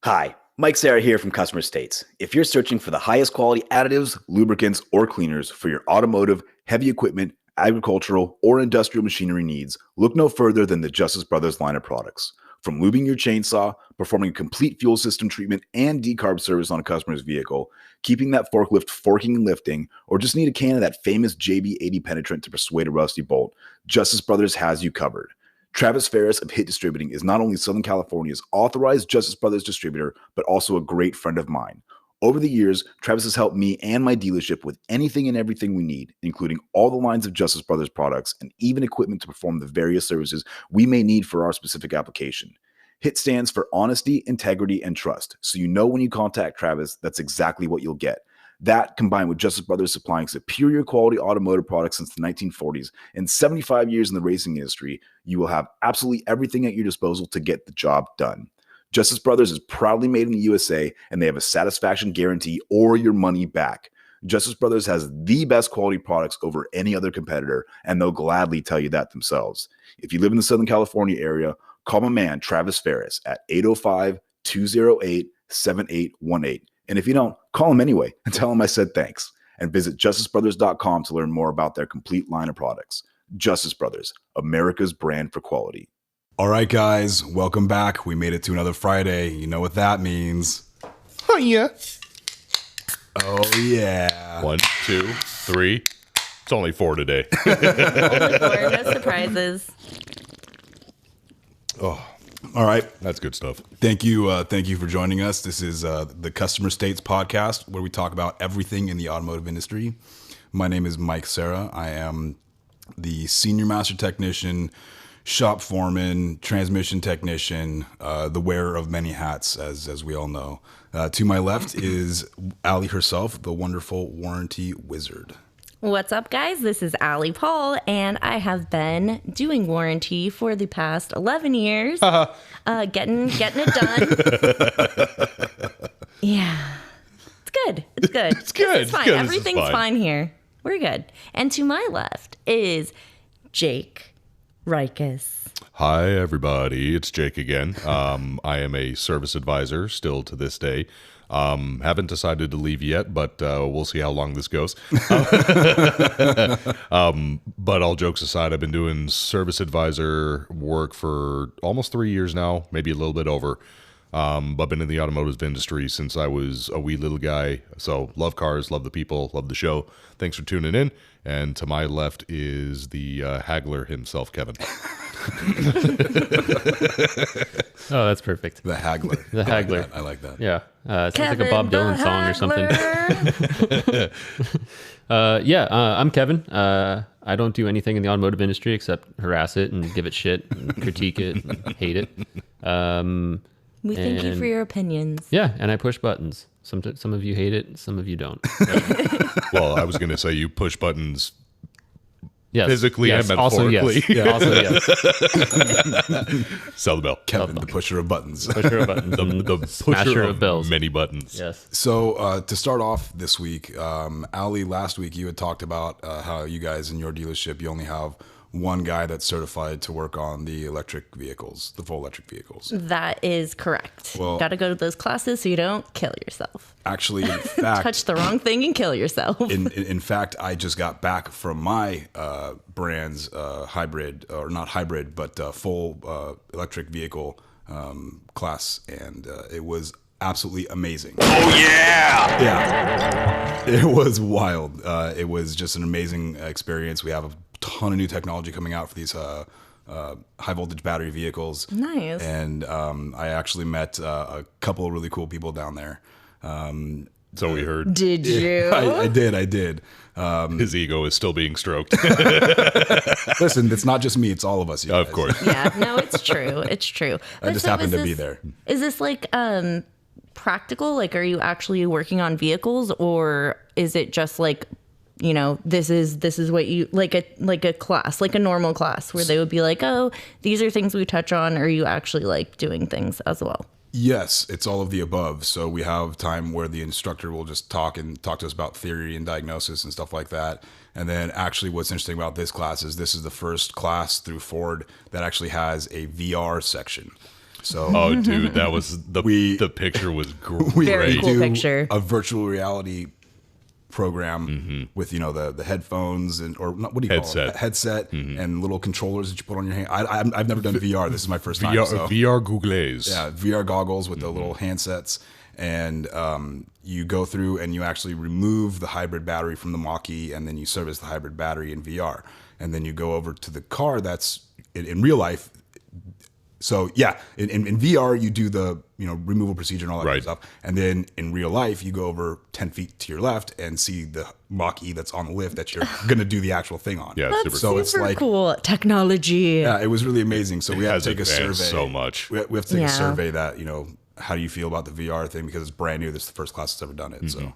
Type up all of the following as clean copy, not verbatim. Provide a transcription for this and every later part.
Hi, Mike Sarah here from Customer States. If you're searching for the highest quality additives, lubricants, or cleaners for your automotive, heavy equipment, agricultural, or industrial machinery needs, look no further than the Justice Brothers line of products. From lubing your chainsaw, performing a complete fuel system treatment and decarb service on a customer's vehicle, keeping that forklift forking and lifting, or just need a can of that famous JB80 penetrant to persuade a rusty bolt, Justice Brothers has you covered. Travis Ferris of Hit Distributing is not only Southern California's authorized Justice Brothers distributor, but also a great friend of mine. Over the years, Travis has helped me and my dealership with anything and everything we need, including all the lines of Justice Brothers products and even equipment to perform the various services we may need for our specific application. HIT stands for honesty, integrity, and trust, so you know when you contact Travis, that's exactly what you'll get. That, combined with Justice Brothers supplying superior quality automotive products since the 1940s and 75 years in the racing industry, you will have absolutely everything at your disposal to get the job done. Justice Brothers is proudly made in the USA, and they have a satisfaction guarantee or your money back. Justice Brothers has the best quality products over any other competitor, and they'll gladly tell you that themselves. If you live in the Southern California area, call my man Travis Ferris at 805-208-7818. And if you don't, call him anyway and tell him I said thanks. And visit justicebrothers.com to learn more about their complete line of products. Justice Brothers, America's brand for quality. All right, guys, welcome back. We made it to another Friday. You know what that means. Oh, yeah. Oh, yeah. 1, 2, 3. It's only 4 today. Only 4, no surprises. Oh, all right. That's good stuff. Thank you for joining us. This is the Customer States podcast, where we talk about everything in the automotive industry. My name is Mike Sarah. I am the senior master technician, shop foreman, transmission technician, the wearer of many hats, as we all know. To my left is Allie herself, the wonderful warranty wizard. What's up, guys? This is Allie Paul, and I have been doing warranty for the past 11 years. Getting it done. Yeah. It's good. It's good. It's good. It's fine. Good. Everything's fine here. We're good. And to my left is Jake Rikus. Hi, everybody. It's Jake again. I am a service advisor still to this day. Haven't decided to leave yet, but we'll see how long this goes. But all jokes aside, I've been doing service advisor work for almost 3 years now, maybe a little bit over. But been in the automotive industry since I was a wee little guy. So love cars, love the people, love the show. Thanks for tuning in. And to my left is the haggler himself, Kevin. Oh, that's perfect. The haggler. The haggler. I like that. Yeah. It sounds Kevin like a Bob the Dylan song or something. Haggler. I'm Kevin. I don't do anything in the automotive industry except harass it and give it shit and critique it and hate it. We thank you for your opinions. Yeah, and I push buttons. Some of you hate it, some of you don't. Well, I was going to say you push buttons Yes. physically yes. and Also, metaphorically. yes. Also, yes. Sell the bell. Kevin, the pusher of buttons. Pusher of buttons. The Smasher pusher of bells. many buttons. Yes. So to start off this week, Allie, last week you had talked about how you guys in your dealership, you only have one guy that's certified to work on the electric vehicles, the full electric vehicles. That is correct. Well- Got to go to those classes so you don't kill yourself. Actually, in fact, Touch the wrong thing and kill yourself. in fact, I just got back from my brand's hybrid, or not hybrid, but full electric vehicle class, and it was absolutely amazing. Oh, yeah! Yeah, it was wild. It was just an amazing experience. We have a ton of new technology coming out for these high voltage battery vehicles. Nice. And I actually met a couple of really cool people down there. So we heard. Did you? I did. His ego is still being stroked. Listen, it's not just me; it's all of us. You Of guys. course. Yeah, no, it's true. It's true. I just happened to be there. Is this like practical? Like, are you actually working on vehicles, or is it just like, you know, this is what you like a class, like a normal class where they would be like, oh, these are things we touch on, or are you actually like doing things as well? Yes, it's all of the above. So we have time where the instructor will just talk to us about theory and diagnosis and stuff like that. And then actually what's interesting about this class is this is the first class through Ford that actually has a VR section. So Oh, dude, that was the picture was great. Very cool do picture. a virtual reality program with the headphones or not, what do you call it? Headset and little controllers that you put on your hand. I've never done VR. This is my first time. So. VR googles. Yeah, VR goggles with the little handsets, and you go through and you actually remove the hybrid battery from the Mach-E, and then you service the hybrid battery in VR, and then you go over to the car that's in real life. So yeah, in VR you do the removal procedure and all that kind of stuff, and then in real life you go over 10 feet to your left and see the Mach-E that's on the lift that you're gonna do the actual thing on. Yeah, That's super it's super like cool technology. yeah, it was really amazing. So we have to take a survey. so much. We have to take Yeah. a survey that how do you feel about the VR thing, because it's brand new. This is the first class that's ever done it, so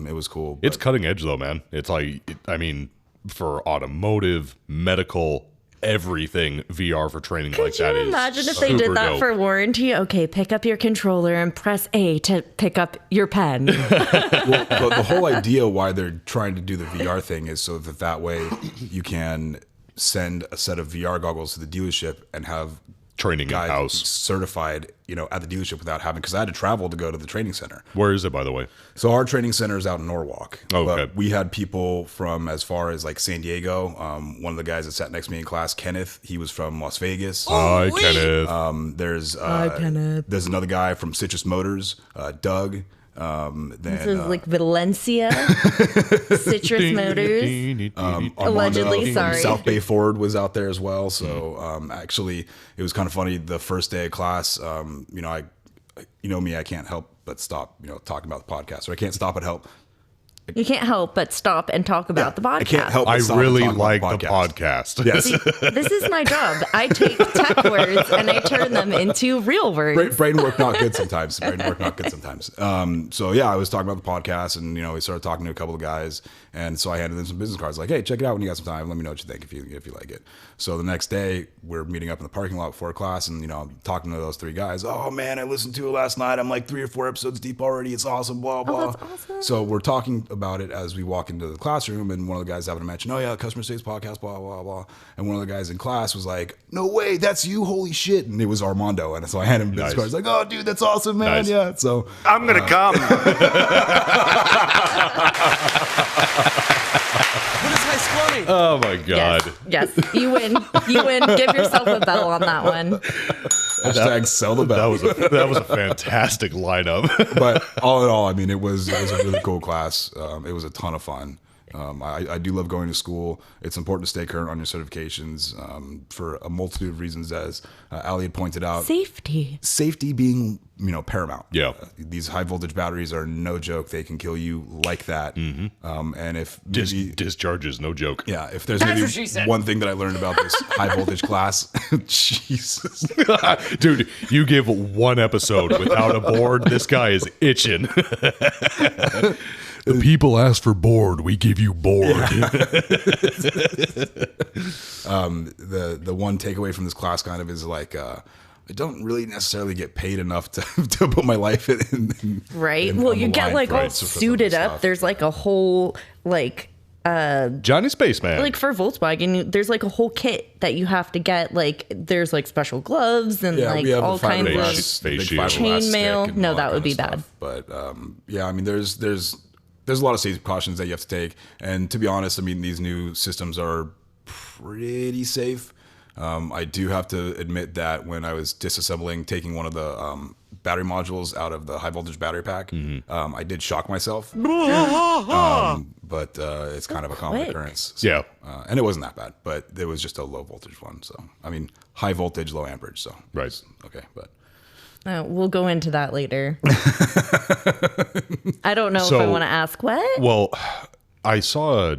it was cool. It's but- cutting edge though, man. It's like, I mean, for automotive, medical, everything, VR for training like Could that you is imagine if they did super that dope. for warranty? Okay, pick up your controller and press A to pick up your pen. Well, but the whole idea why they're trying to do the VR thing is so that way you can send a set of VR goggles to the dealership and have Training guys in-house. certified, at the dealership without having, because I had to travel to go to the training center. Where is it, by the way? So our training center is out in Norwalk. Oh, okay. But we had people from as far as like San Diego. One of the guys that sat next to me in class, Kenneth, he was from Las Vegas. Hi, Kenneth. There's there's another guy from Citrus Motors, Doug. Then This is like Valencia, Citrus Motors. Allegedly, from sorry. South Bay Ford was out there as well. So actually, it was kind of funny. The first day of class, I me, I can't help but stop, talking about the podcast, or I can't stop but help. You can't help but stop and talk about the podcast. I can't help. But I stop and really talk about like the podcast. Yes. See, this is my job. I take tech words and I turn them into real words. Brain work not good sometimes. So yeah, I was talking about the podcast, and we started talking to a couple of guys, and so I handed them some business cards, like, hey, check it out when you got some time. Let me know what you think if you like it. So the next day, we're meeting up in the parking lot before class, and I'm talking to those three guys. Oh man, I listened to it last night. I'm like 3 or 4 episodes deep already. It's awesome. Blah blah. that's awesome. So we're talking about it as we walk into the classroom, and one of the guys having to mention, oh yeah, Customer States podcast, blah blah blah. And one of the guys in class was like, no way, that's you, holy shit. And it was Armando, and so I handed him business cards, like, oh dude, that's awesome, man. Nice. Yeah. So I'm gonna come. What is high squatting? Oh my god. Yes, you win. You win. Give yourself a bell on that one. hashtag sell the bell. That was a fantastic lineup. But all in all, I mean, it was a really cool class. It was a ton of fun. I do love going to school. It's important to stay current on your certifications for a multitude of reasons, as Ali had pointed out. Safety Being, paramount. Yeah. These high voltage batteries are no joke. They can kill you like that. And if maybe, Discharges, no joke. yeah, if there's That's maybe what she said. one thing that I learned about this high voltage class, Jesus. Dude, you give one episode without a board, this guy is itching. The people ask for board, we give you board. The one takeaway from this class kind of is like, I don't really necessarily get paid enough to put my life in right? on Well, the you get line like for all some of this suited up. stuff. There's like a whole Johnny Spaceman. like for Volkswagen, there's like a whole kit that you have to get. Like there's like special gloves and like we have all the kinds fiberglass- Face the big shield. fiberglass Chainmail. stick and No, all that kind would of be stuff. But yeah, I mean, there's a lot of safety precautions that you have to take, and to be honest, I mean, these new systems are pretty safe. I do have to admit that when I was disassembling, taking one of the battery modules out of the high voltage battery pack, I did shock myself. But it's kind of a common quick. occurrence. So, Yeah. and it wasn't that bad, but it was just a low voltage one. So, I mean, high voltage, low amperage. So, Right. it's okay, but. we'll go into that later. I don't know if I So- want to ask what. Well, I saw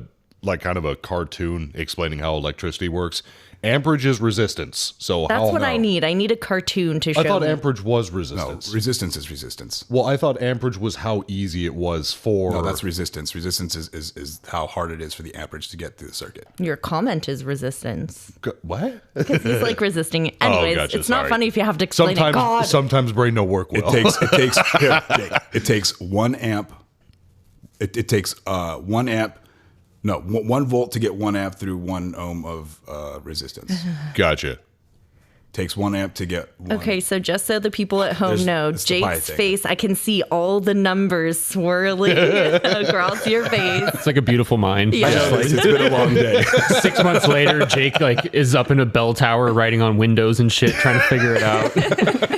kind of a cartoon explaining how electricity works. Amperage is resistance. So That's what no. I need. I need a cartoon to show I thought me. amperage was No, resistance. resistance is resistance. Well, I thought amperage was how easy it was for. No, that's resistance. Resistance is how hard it is for the amperage to get through the circuit. Your comment is resistance. What? Because he's like resisting it. Anyways, gotcha, it's not sorry. funny if you have to explain it. God. Sometimes brain no work well. It takes 1 amp. It takes 1 amp. No, 1 volt to get 1 amp through 1 ohm of resistance. Gotcha. Takes 1 amp to get one. Okay, so just so the people at home There's- know, it's the pie Jake's thing. face, I can see all the numbers swirling across your face. It's like a beautiful mind. Yeah. Just like, It's been a long day. 6 months later, Jake like is up in a bell tower writing on windows and shit, trying to figure it out.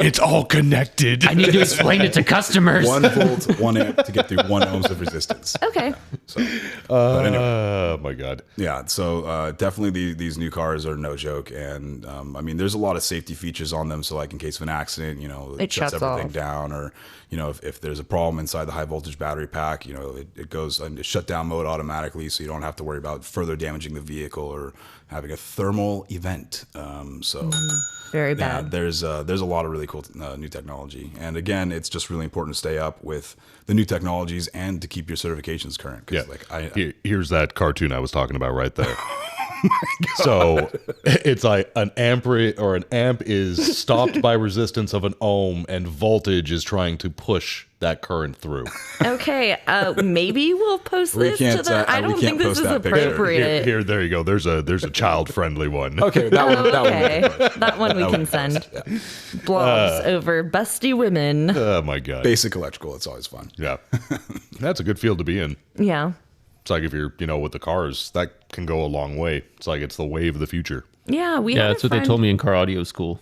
It's all connected. I need to explain it to customers. 1 volt, 1 amp to get through 1 ohms of resistance. Okay. So, but anyway. Oh my god. Yeah, so definitely these new cars are no joke, and I mean, there's a lot of safety features on them. So, like in case of an accident, It shuts everything off. down, or if there's a problem inside the high voltage battery pack, it goes into shutdown mode automatically, so you don't have to worry about further damaging the vehicle or having a thermal event. Very Yeah, bad. there's a lot of really cool new technology, and again, it's just really important to stay up with the new technologies and to keep your certifications current. 'Cause, Here's that cartoon I was talking about right there. So it's like an amp is stopped by resistance of an ohm, and voltage is trying to push that current through. Okay, maybe we'll post We this can't, to the. I we don't can't think this post is that picture. appropriate. Here, there you go. There's a child friendly one. Okay, that one. Okay, that one we can send. Blogs over busty women. Oh my god. Basic electrical. It's always fun. Yeah, that's a good field to be in. Yeah. It's like if you're, with the cars, that can go a long way. It's like it's the wave of the future. Yeah, we Yeah, had that's a what they friend- told me in car audio school.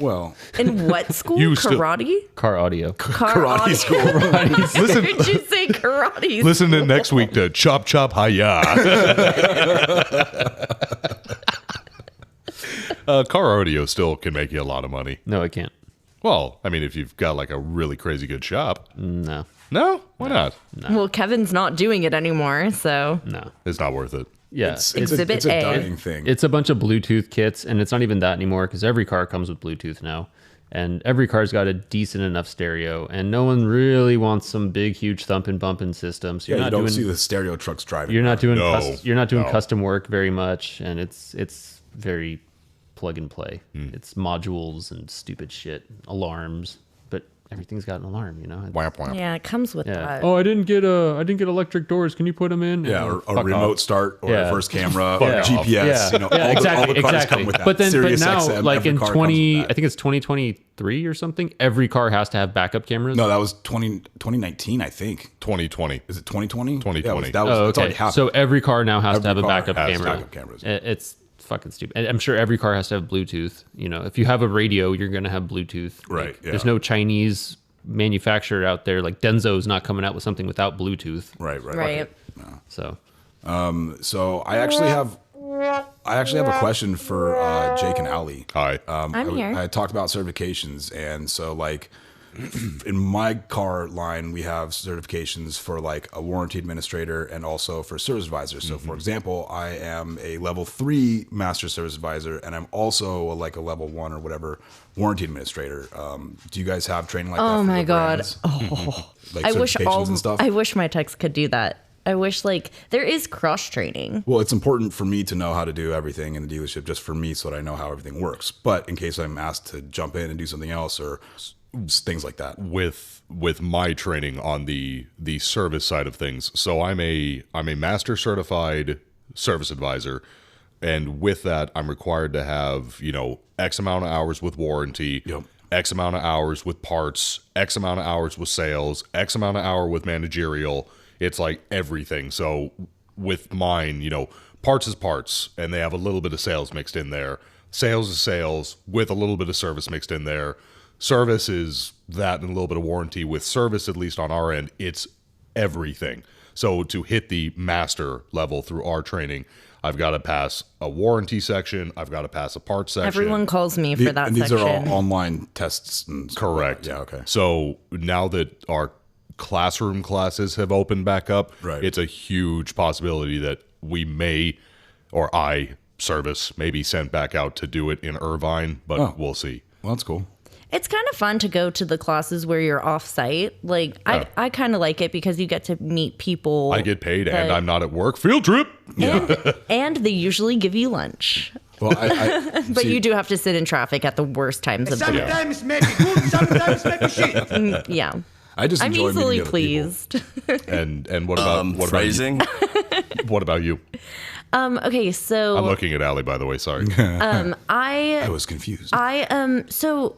Well, In what school? You still- Karate? Car audio. karate school. Listen, Did you say karate? listen in next week to Chop Chop Hiya. Car audio still can make you a lot of money. No, I can't. Well, I mean, if you've got like a really crazy good shop. No, No? Why not? Well, Kevin's not doing it anymore, so no. It's not worth it. Yeah, It's Exhibit a A. dying thing. It's a bunch of Bluetooth kits, and it's not even that anymore because every car comes with Bluetooth now. And every car's got a decent enough stereo, and no one really wants some big, huge thumping, bumping system. So yeah, you're you not don't doing see the stereo trucks driving. you're not doing No. you're not doing No. custom work very much, and it's very plug and play. It's modules and stupid shit, alarms, but everything's got an alarm, Wham, wham. yeah, it comes with Yeah. that. Oh, I didn't get electric doors. Can you put them in? Yeah, Oh, or a fuck remote off. start, or Yeah. a first camera, Fuck or off. GPS. Yeah, All the cars come with that. But Sirius now, XM, like every in car comes 20, with that. I think it's 2023 or something. Every car has to have backup cameras. No, that was 2019, I think. 2020. Is it 2020? 2020. Yeah, Oh, it's okay. already happened. So every car now has to have a Every car backup has camera. backup cameras. It's fucking stupid. And I'm sure every car has to have Bluetooth. If you have a radio, you're going to have Bluetooth. Right, Like, yeah. There's no Chinese manufacturer out there. Like Denso's not coming out with something without Bluetooth. right. Right. So So I actually have a question for Jake and Ali. Hi. I'm here. I talked about certifications, and so like in my car line, we have certifications for like a warranty administrator and also for service advisor. So, for example, I am a level 3 master service advisor, and I'm also like a level 1 or whatever warranty administrator. Do you guys have training like that? Oh for my your God. brands? Like I wish certifications and stuff. I wish my techs could do that. I wish there is cross training. Well, it's important for me to know how to do everything in the dealership, just for me, so that I know how everything works. But in case I'm asked to jump in and do something else or things like that. with my training on the service side of things. So I'm a master certified service advisor, and with that I'm required to have, X amount of hours with warranty, Yep. X amount of hours with parts, X amount of hours with sales, X amount of hour with managerial. It's like everything. So with mine, parts is parts, and they have a little bit of sales mixed in there. Sales is sales with a little bit of service mixed in there. Service is that and a little bit of warranty. With service, at least on our end, it's everything. So to hit the master level through our training, I've got to pass a warranty section. I've got to pass a parts section. Everyone calls me for that And these section. are all online tests. And Correct. Yeah, okay. So now that our classroom classes have opened back up, Right. it's a huge possibility that we may, or I, service, may be sent back out to do it in Irvine, but we'll see. Well, that's cool. It's kind of fun to go to the classes where you're off site. I kind of like it because you get to meet people. I get paid and that- I'm not at work. Field trip. and they usually give you lunch. Well, I But see, you do have to sit in traffic at the worst times of the day. Sometimes maybe good, sometimes maybe shit. Yeah. I just I'm enjoy meeting easily other pleased. And what about Phrasing. What about you? Okay, so I'm looking at Allie, by the way. Sorry. I was confused. So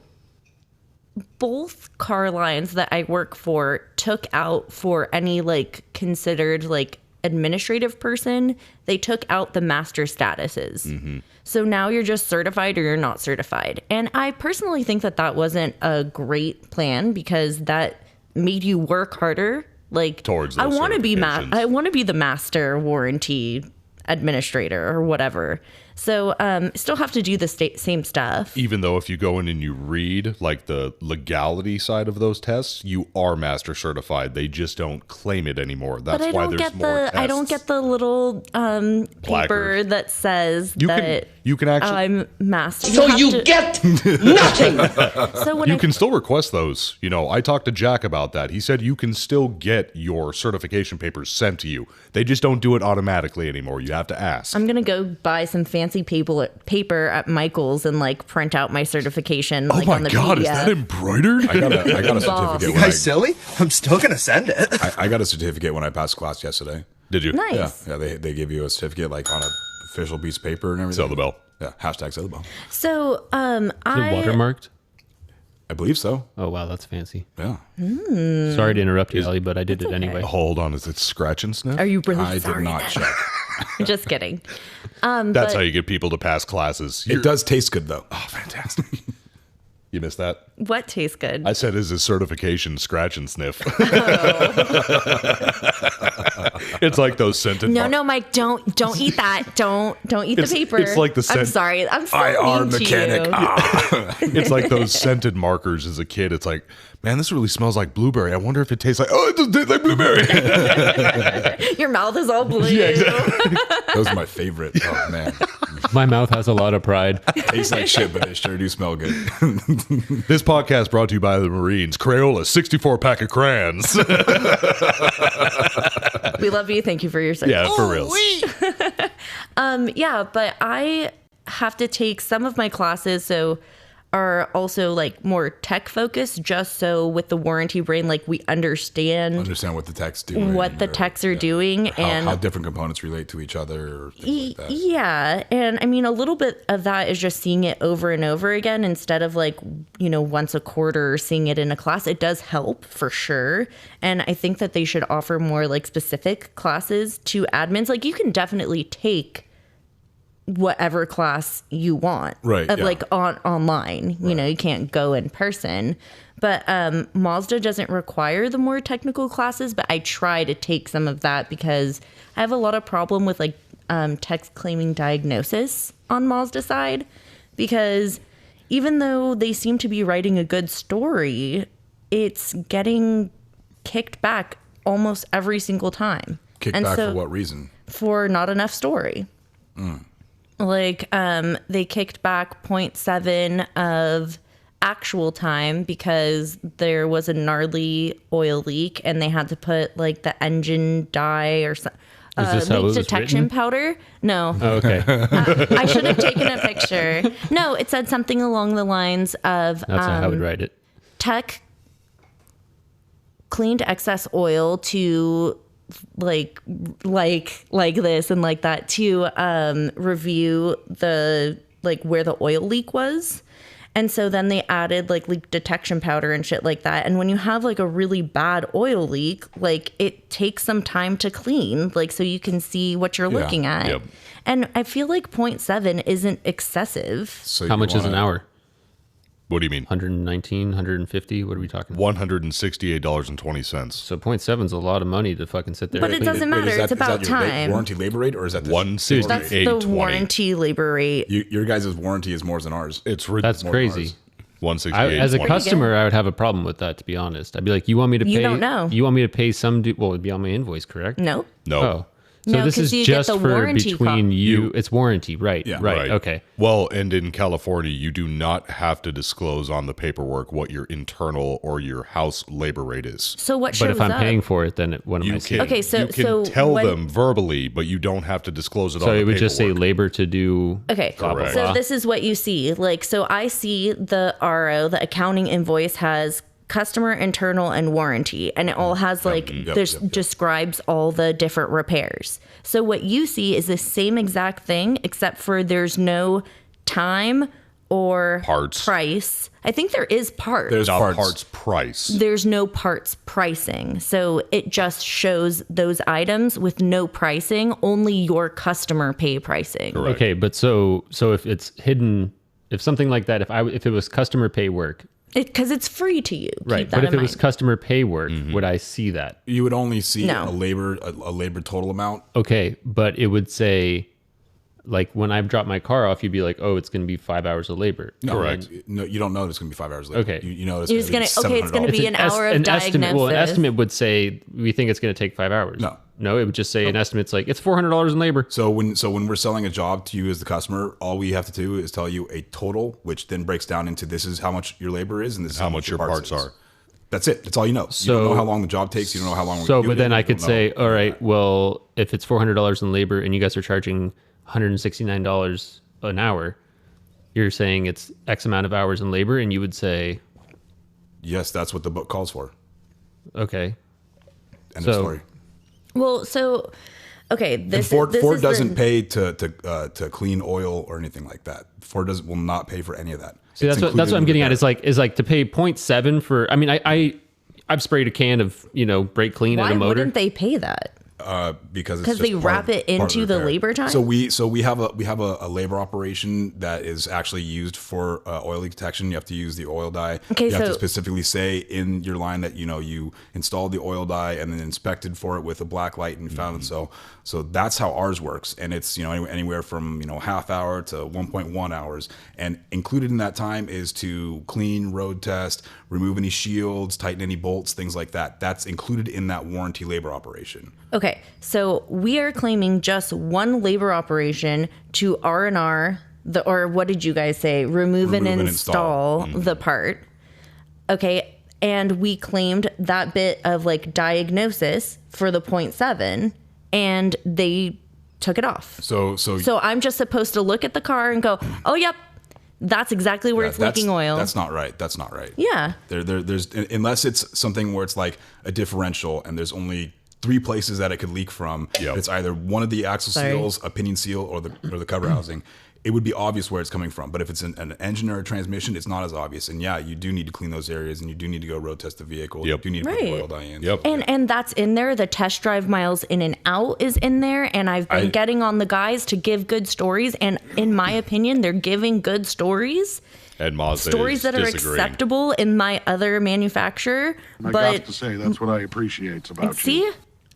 both car lines that I work for took out for any like considered like administrative person, they took out the master statuses. So now you're just certified or you're not certified. And I personally think that that wasn't a great plan because that made you work harder. Like Towards I those want to be certifications. I want to be the master warranty administrator or whatever. So still have to do the same stuff. Even though if you go in and you read like the legality side of those tests, you are master certified. They just don't claim it anymore. That's But I why don't there's get more tests. I don't get the little paper Placard. that says You that you can actually I'm master. So have you to- get nothing. So when you I can still request those. You know, I talked to Jack about that. He said you can still get your certification papers sent to you. They just don't do it automatically anymore. You have to ask. I'm gonna go buy some fancy paper at Michael's and like print out my certification. Oh like, my on the God, is PDF. that embroidered? I got a Balls. certificate. You When guys silly? I'm still gonna send it. I got a certificate when I passed class yesterday. Did you? Nice. Yeah, they give you a certificate like on a official piece of paper and everything. Sell the bell. Yeah, hashtag sell the bell. So Is it I watermarked? I believe so. Oh wow, that's fancy. Yeah. Sorry to interrupt you, Ellie, but I did it anyway. Hold on, is it scratch and sniff? are you really I did sorry? not check. Just kidding. That's how you get people to pass classes. It does taste good though. Oh, fantastic. You missed that? What tastes good? I said, is his certification scratch and sniff? It's like those scented. No, Mike, don't eat that. Don't eat It's- the paper. it's like the I'm scent- sorry. I'm so IR mean to mechanic. you. It's like those scented markers as a kid. It's like, man, this really smells like blueberry. I wonder if it tastes like, oh, it doesn't taste like blueberry. Your mouth is all blue. Those are my favorite. Oh man, My mouth has a lot of pride. tastes like shit, but they sure do smell good. This podcast brought to you by the Marines. Crayola, 64 pack of crayons. We love you. Thank you for your service. Yeah, for real. Yeah, but I have to take some of my classes so are also like more tech focused, just so with the warranty brain, like we understand Understand what the techs do. what the techs are doing and how different components relate to each other. Or things like that. yeah. And I mean, a little bit of that is just seeing it over and over again instead of like, you know, once a quarter seeing it in a class. It does help for sure. And I think that they should offer more like specific classes to admins. Like you can definitely take whatever class you want, Right, yeah. like online, you know, you can't go in person, but Mazda doesn't require the more technical classes, but I try to take some of that because I have a lot of problem with like text claiming diagnosis on Mazda side, because even though they seem to be writing a good story, it's getting kicked back almost every single time. Kick And back so- for what reason? For not enough story. Like they kicked back 0.7 of actual time because there was a gnarly oil leak and they had to put like the engine dye or something. Is this how it Leak was detection written? powder? No. Oh, okay. I should have taken a picture. No, it said something along the lines of That's how I would write it. tech cleaned excess oil to like this and like that to review the like where the oil leak was. And so then they added like leak detection powder and shit like that. And when you have like a really bad oil leak, like it takes some time to clean, like so you can see what you're looking at. Yep. And I feel like 0.7 isn't excessive. So How you much is an wanna- hour? What do you mean? 119, 150? What are we talking? $168.20. So 0.7 is a lot of money to fucking sit there. But and it clean doesn't Wait, matter. is that- It's is that about your time. warranty labor rate, or is that the That's the 168.20. warranty labor rate. Your guys' warranty is more than ours. It's That's more than crazy. ours. 168. As a customer, I would have a problem with that, to be honest. I'd be like, you want me to pay? You don't know. You want me to pay some? Well, it'd be on my invoice, correct? Nope. No. Oh, so No, this 'cause is you get just the for warranty between cost. you. It's warranty, right? Yeah. Right. Okay. Well, and in California, you do not have to disclose on the paperwork what your internal or your house labor rate is. So what shows But if I'm up? paying for it, then what am I You saying? can, Okay, so- you can so tell when- them verbally, but you don't have to disclose it on So the it would just say paperwork. labor to do. Okay, blah, blah, Correct. blah. so this is what you see. Like, so I see the RO, the accounting invoice has customer, internal, and warranty. And it all has describes all the different repairs. So what you see is the same exact thing, except for there's no time or Parts. price. I think there is parts. There's Not parts. price. There's no parts pricing. So it just shows those items with no pricing, only your customer pay pricing. Correct. Okay, but so if it's hidden, if something like that, if it was customer pay work, Because it's free to you. right? Keep that But if in it was mind. customer pay work, would I see that? You would only see No. a labor total amount. Okay, but it would say, like when I drop my car off, you'd be like, oh, it's going to be 5 hours of labor. No, Correct. No, you don't know it's going to be 5 hours later. Okay. You know it's You're going just to be gonna- okay, it's gonna $700. be an hour of estimate. Well, an diagnosis. estimate would say we think it's going to take 5 hours. No, it would just say an estimate's like it's $400 in labor. So when we're selling a job to you as the customer, all we have to do is tell you a total, which then breaks down into this is how much your labor is, and this is How much your parts is. are. That's it. That's all you know. You don't know how long the job takes. You don't know how long. we're So, gonna do but it. then You I could don't say, know. all right, well, if it's $400 in labor and you guys are charging $169 an hour, you're saying it's X amount of hours in labor, and you would say, Yes, that's what the book calls for. okay, End of So- story. Well, so okay, And this Ford is doesn't the, pay to clean oil or anything like that. Ford will not pay for any of that. see, It's that's what included I'm in the getting at. repair. Is like to pay 0.7 for. I mean, I've sprayed a can of brake clean Why at a motor. wouldn't they pay that? Because it's 'Cause they just wrap it part of into the repair. labor time? So we have a labor operation that is actually used for oil leak detection. You have to use the oil dye. Okay, you have to so- specifically say in your line that you installed the oil dye and then inspected for it with a black light and found it. So that's how ours works, and it's anywhere from half hour to 1.1 hours, and included in that time is to clean, road test, remove any shields, tighten any bolts, things like that. That's included in that warranty labor operation. Okay, so we are claiming just one labor operation to R&R, or what did you guys say? Remove and install the part. Okay, and we claimed that bit of like diagnosis for the 0.7, and they took it off. So I'm just supposed to look at the car and go, oh, yep, that's exactly where it's leaking oil. That's not right. That's not right. Yeah. There's unless it's something where it's like a differential and there's only 3 places that it could leak from. Yep. It's either one of the axle Sorry. seals, a pinion seal, or the cover housing. It would be obvious where it's coming from. But if it's an engine or a transmission, it's not as obvious. And yeah, you do need to clean those areas, and you do need to go road test the vehicle. Yep. You do need to put the Right. oil dye in. Yep. And that's in there. The test drive miles in and out is in there. And I've been getting on the guys to give good stories. And in my opinion, they're giving good stories. And Mazda Stories is that are disagreeing. acceptable in my other manufacturer. I got But to say, that's what I appreciate about you. see,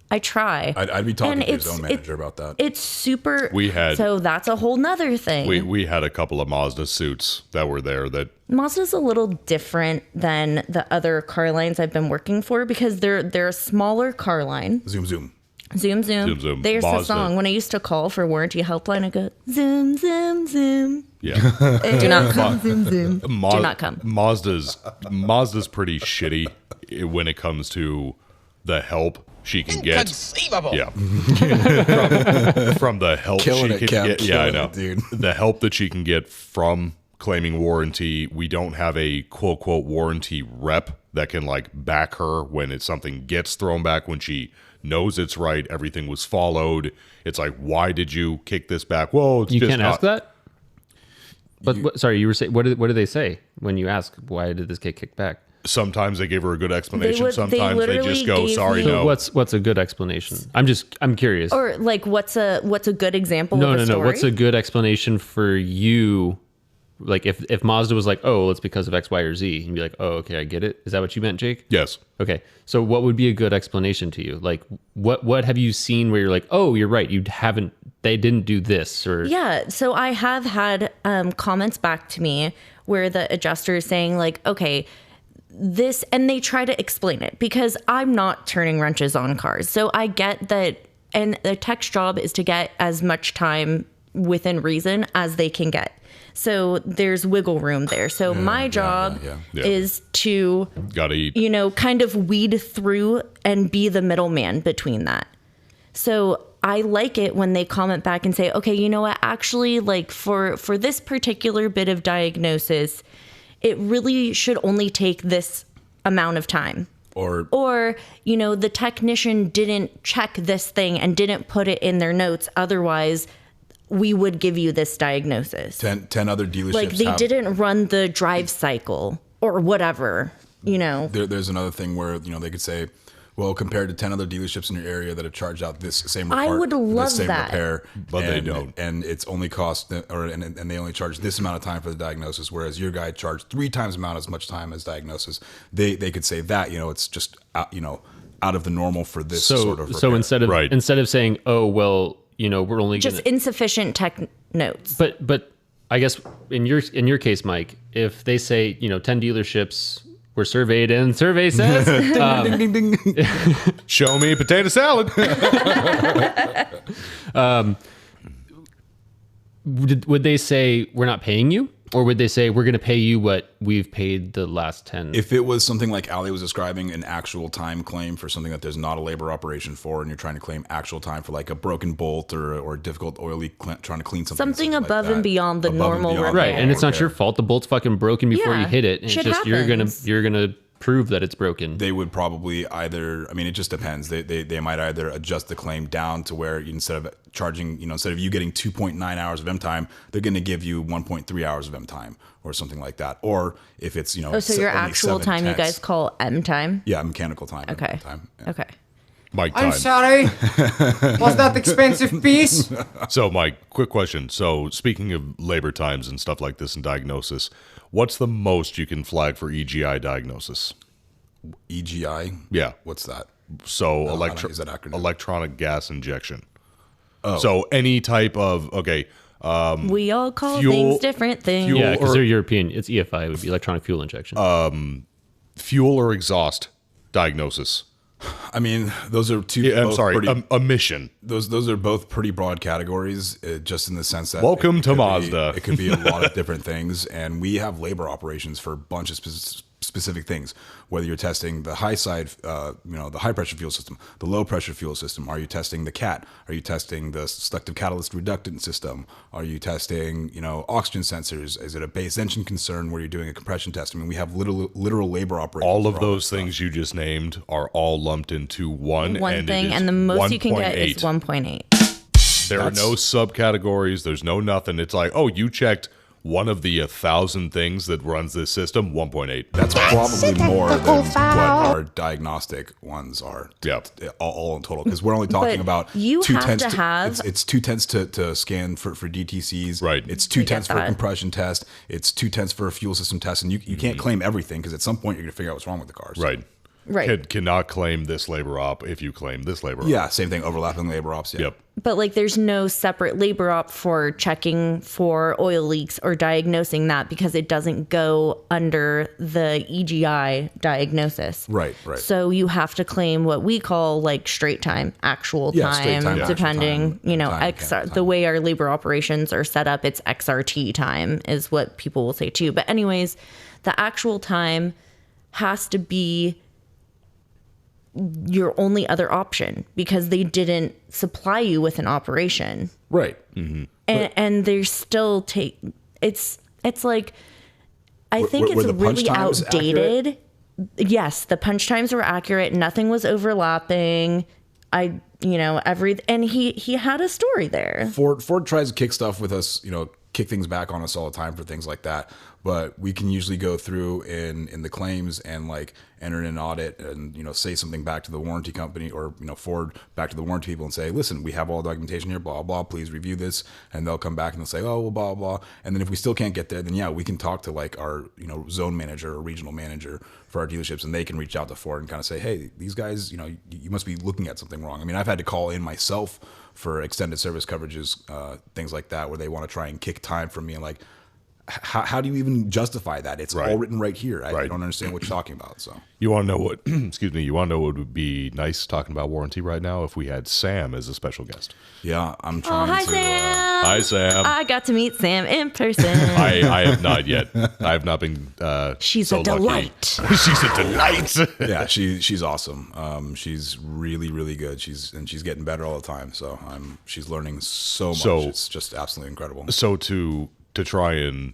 I try. I'd be talking And to your it's- zone manager about that. It's super. We had- So that's a whole nother thing. We had a couple of Mazda suits that were there that Mazda's a little different than the other car lines I've been working for because they're a smaller car line. Zoom, zoom. Zoom, zoom. Zoom, zoom. There's the Mazda. song. When I used to call for warranty helpline, I go, zoom, zoom, zoom. yeah. Do not come, zoom, zoom. Ma- Do not come. Mazda's pretty shitty when it comes to the help she can get. Inconceivable. Yeah. from the help Killing she it, can Kev. get. Yeah, I Killing know. it, dude. The help that she can get from claiming warranty. We don't have a quote quote warranty rep that can like back her when it's something gets thrown back, when she knows it's right, everything was followed. It's like, why did you kick this back? Well, it's You just can't not- ask that. But sorry, you were saying what do they say when you ask why did this get kicked back? Sometimes they give her a good explanation. They Sometimes they literally just go, gave sorry, me- no. What's a good explanation? I'm curious. Or like, what's a good example No, of a no, story? no. What's a good explanation for you? Like if Mazda was like, oh, it's because of X, Y, or Z, and you'd be like, oh, okay, I get it. Is that what you meant, Jake? Yes. Okay. So what would be a good explanation to you? Like what have you seen where you're like, oh, you're right. They didn't do this or Yeah, so I have had comments back to me where the adjuster is saying like, okay, this, and they try to explain it because I'm not turning wrenches on cars. So I get that, and the tech's job is to get as much time within reason as they can get. So there's wiggle room there. So my job yeah. is to, Gotta eat. kind of weed through and be the middleman between that. So I like it when they comment back and say, okay, you know what, actually, like for this particular bit of diagnosis, it really should only take this amount of time. Or The technician didn't check this thing and didn't put it in their notes. Otherwise, we would give you this diagnosis. 10 other dealerships. Like they didn't run the drive cycle or whatever, There's another thing where, they could say, well, compared to 10 other dealerships in your area that have charged out this same report, I would love this same that. repair, But they don't. And it's only cost, and they only charge this amount of time for the diagnosis, whereas your guy charged 3 times as much time as diagnosis. They could say that, it's just, out of the normal for this sort of repair. So instead of saying, oh, well, we're only just insufficient tech notes. But I guess in your case, Mike, if they say 10 dealerships were surveyed and survey says ding, ding, ding. Show me potato salad. would they say we're not paying you, or would they say we're going to pay you what we've paid the last 10? If it was something like Ali was describing, an actual time claim for something that there's not a labor operation for, and you're trying to claim actual time for like a broken bolt or a difficult oil leak, trying to clean something above like and beyond the normal repair. Right, and it's not your fault. The bolt's fucking broken before you hit it. And Shit it's just happens. you're gonna prove that it's broken. They would probably either, it just depends. They might either adjust the claim down to where instead of charging, instead of you getting 2.9 hours of M time, they're going to give you 1.3 hours of M time or something like that. Or if it's, so your actual time you guys call M time? Yeah, mechanical time. Okay. Time, yeah. Okay. Mike, time. I'm sorry. Was that expensive piece? So, Mike, quick question. So, speaking of labor times and stuff like this and diagnosis, what's the most you can flag for EGI diagnosis? EGI? Yeah. What's that? So, is that acronym? electronic gas injection. Oh. So, any type of, we all call fuel- things different things. fuel- Yeah, because or- they're European. It's EFI. It would be electronic fuel injection. fuel or exhaust diagnosis. Those are two. Yeah, I'm both sorry, pretty- emission. Those are both pretty broad categories, just in the sense that Welcome it to could Mazda. It could be a lot of different things, and we have labor operations for a bunch of specific things. Whether you're testing the high side, the high pressure fuel system, the low pressure fuel system. Are you testing the CAT? Are you testing the selective catalyst reductant system? Are you testing, oxygen sensors? Is it a base engine concern where you're doing a compression test? We have literal labor operations. All of for those that things stuff. you just named are all lumped into one thing, and the most you can get is 1.8. There are no subcategories. There's no nothing. It's like, oh, you checked one of the 1,000 things that runs this system, 1.8. That's probably more than what our diagnostic ones are. Yep. All in total, because we're only talking But about you two have tenths. to have- It's 2/10 to scan for DTCs. Right. It's 2/10 for a that. compression test. It's 2/10 for a fuel system test, and you can't claim everything because at some point you're going to figure out what's wrong with the cars. Right. Right. Cannot claim this labor op if you claim this labor op. Yeah. Same thing. Overlapping labor ops. Yeah. Yep. But there's no separate labor op for checking for oil leaks or diagnosing that because it doesn't go under the EGI diagnosis. Right. Right. So you have to claim what we call straight time, actual Yeah, straight time, time, actual depending, time, time, XR, time. the way our labor operations are set up, it's XRT time is what people will say too. But anyways, the actual time has to be your only other option because they didn't supply you with an operation. Right. And they still take it's like I think were it's the punch really times outdated. Yes, the punch times were accurate. Nothing was overlapping. And he had a story there. Ford tries to kick stuff with us, kick things back on us all the time for things like that. But we can usually go through in the claims and enter in an audit and, say something back to the warranty company or, Ford back to the warranty people and say, listen, we have all the documentation here, blah, blah, please review this. And they'll come back and they'll say, oh, well, blah, blah. And then if we still can't get there, then yeah, we can talk to our, zone manager or regional manager for our dealerships, and they can reach out to Ford and kind of say, hey, these guys, you must be looking at something wrong. I've had to call in myself for extended service coverages, things like that, where they want to try and kick time from me and how do you even justify that? It's all written right here. I don't understand what you're talking about. So You want to know what? Excuse me. You want to know what would be nice talking about warranty right now if we had Sam as a special guest. yeah, I'm trying Hi, to. Sam. Hi, Sam. I got to meet Sam in person. I have not yet. I have not been. She's so a delight. Lucky. She's a delight. Yeah, she's awesome. She's really, really good. She's getting better all the time. So she's learning so much. It's just absolutely incredible. So to try and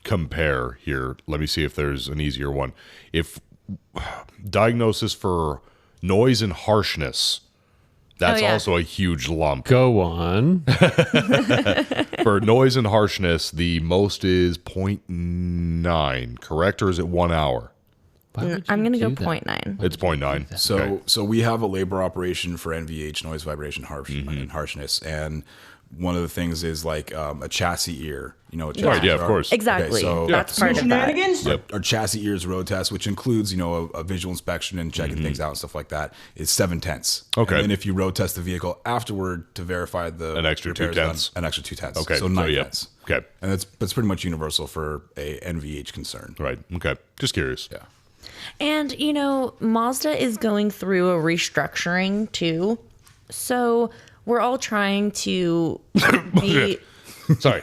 compare here, let me see if there's an easier one. If diagnosis for noise and harshness. That's yeah. also a huge lump. Go on. For noise and harshness, the most is 0.9, correct? Or is it 1 hour? I'm going to go do that? 0.9. It's 0.9. So, Okay. so we have a labor operation for NVH, noise, vibration, and harshness, and one of the things is like a chassis ear. You know, what Right, chassis yeah, of are? course. Exactly. so That's part of that. Yep. our chassis ears road test, which includes a visual inspection and checking things out and stuff like that, is 7/10. Okay. And then if you road test the vehicle afterward to verify the An extra repairs 0.2. done, an extra 2/10. Okay, So so 9 yeah. tenths. Okay. And that's pretty much universal for a NVH concern. Right. Okay. Just curious. Yeah. And, Mazda is going through a restructuring too. So we're all trying to Sorry.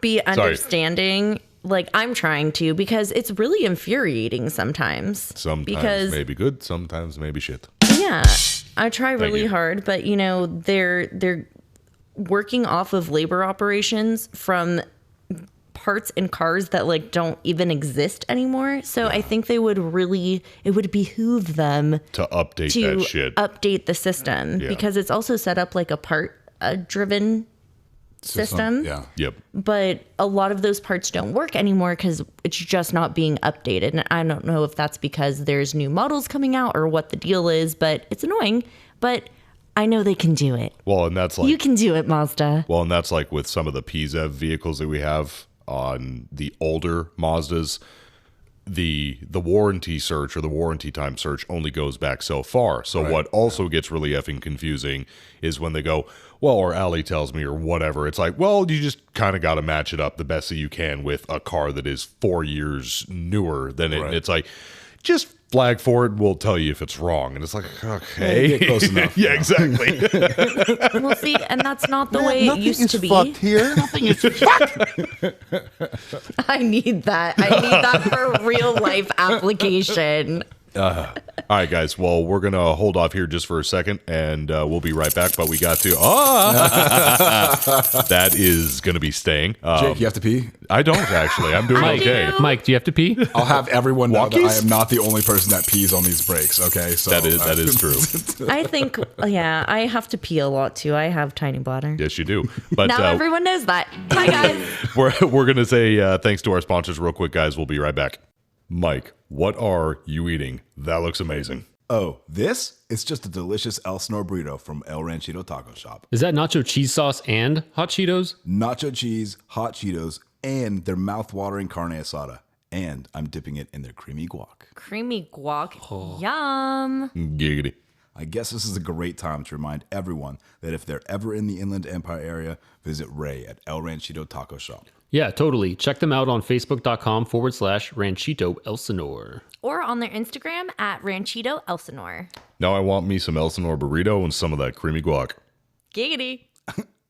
be understanding. Like, I'm trying to, because it's really infuriating sometimes. Sometimes because, maybe good, sometimes maybe shit. yeah, I try really you. hard, but, they're working off of labor operations from parts in cars that like don't even exist anymore. So I think it would behoove them To update to that shit. update the system, Yeah. because it's also set up like a part driven system. Yeah. Yep. But a lot of those parts don't work anymore because it's just not being updated. And I don't know if that's because there's new models coming out or what the deal is, but it's annoying. But I know they can do it. Well, and that's like You can do it, Mazda. Well, and that's like with some of the PZEV vehicles that we have on the older Mazdas, the warranty search or the warranty time search only goes back so far. So what also gets really effing confusing is when they go, well, or Allie tells me or whatever. It's like, well, you just kind of got to match it up the best that you can with a car that is 4 years newer than it. Right. And it's like, just flag for it. We'll tell you if it's wrong. And it's like, okay. Get close enough. Yeah, exactly. Well, see, and that's not the way it used to be. here. Nothing is I need that. I need that for a real life application. All right, guys. Well, we're going to hold off here just for a second, and we'll be right back. But we got to... that is going to be staying. Jake, you have to pee? I don't, actually. I'm doing Mike, okay. Mike, do you have to pee? I'll have everyone know that Walkies? I am not the only person that pees on these breaks, okay? So That is true. I think, yeah, I have to pee a lot too. I have tiny bladder. Yes, you do. But Now everyone knows that. Hi, guys. we're going to say thanks to our sponsors real quick, guys. We'll be right back. Mike, what are you eating? That looks amazing. Oh, this? It's just a delicious El Snor burrito from El Ranchito Taco Shop. Is that nacho cheese sauce and hot Cheetos? Nacho cheese, hot Cheetos, and their mouth-watering carne asada. And I'm dipping it in their creamy guac. Creamy guac. Yum. Giggity. I guess this is a great time to remind everyone that if they're ever in the Inland Empire area, visit Ray at El Ranchito Taco Shop. Yeah, totally. Check them out on Facebook.com/Ranchito Elsinore. Or on their Instagram at Ranchito Elsinore. Now I want me some Elsinore burrito and some of that creamy guac. Giggity.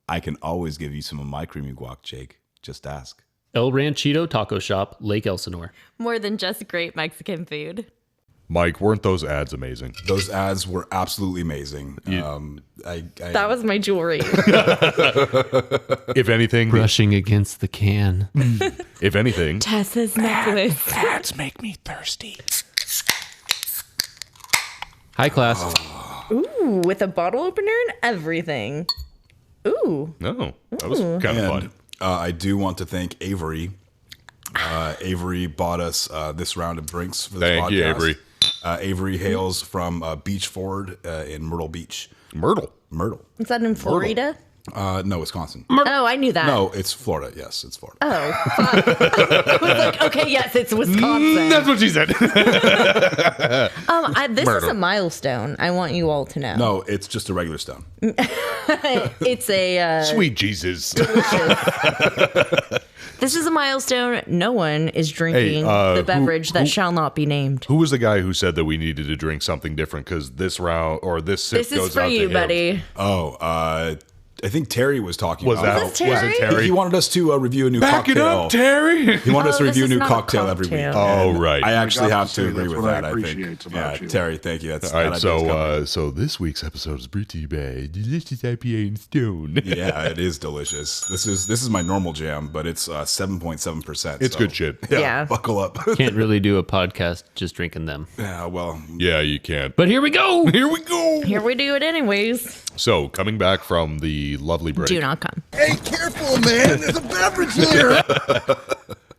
I can always give you some of my creamy guac, Jake. Just ask. El Ranchito Taco Shop, Lake Elsinore. More than just great Mexican food. Mike, weren't those ads amazing? Those ads were absolutely amazing. That was my jewelry. If anything, Brushing against the can. if anything, Tessa's necklace. ads make me thirsty. Hi, class. Ooh, with a bottle opener and everything. Ooh. No, that was kind of fun. And I do want to thank Avery. Avery bought us this round of drinks for this podcast. Thank you, Avery. Avery hails from Beach Ford in Myrtle Beach. Myrtle. Is that in Florida? No, Wisconsin. Oh, I knew that. No, it's Florida. Yes, it's Florida. Oh, fuck. I was like, okay, yes, it's Wisconsin. That's what she said. This is a milestone. I want you all to know. No, it's just a regular stone. It's a Sweet Jesus. This is a milestone. No one is drinking the beverage that shall not be named. Who was the guy who said that we needed to drink something different because this round or this sip This goes is for out you, to him? buddy. Oh, I think Terry was talking Was about. that Was this was it Terry? Terry? He wanted us to review a new Back it cocktail. up, Terry. He wanted us to Oh, review a this is new not a cocktail every week. cocktail. Oh, And right. I I actually got have to to say, agree that's with what I that. I think. appreciate about you. Terry, thank you. That's All right, that idea's coming. so this week's episode is brought to you by Delicious IPA and Stone. Yeah, it is delicious. This is my normal jam, but it's 7.7%. It's good shit. Yeah. Buckle up. Can't really do a podcast just drinking them. Yeah, well, Yeah, you can't. But here we go. Here we go. Here we do it anyways. So coming back from the lovely break, Do not come. Hey, careful, man. There's a beverage here.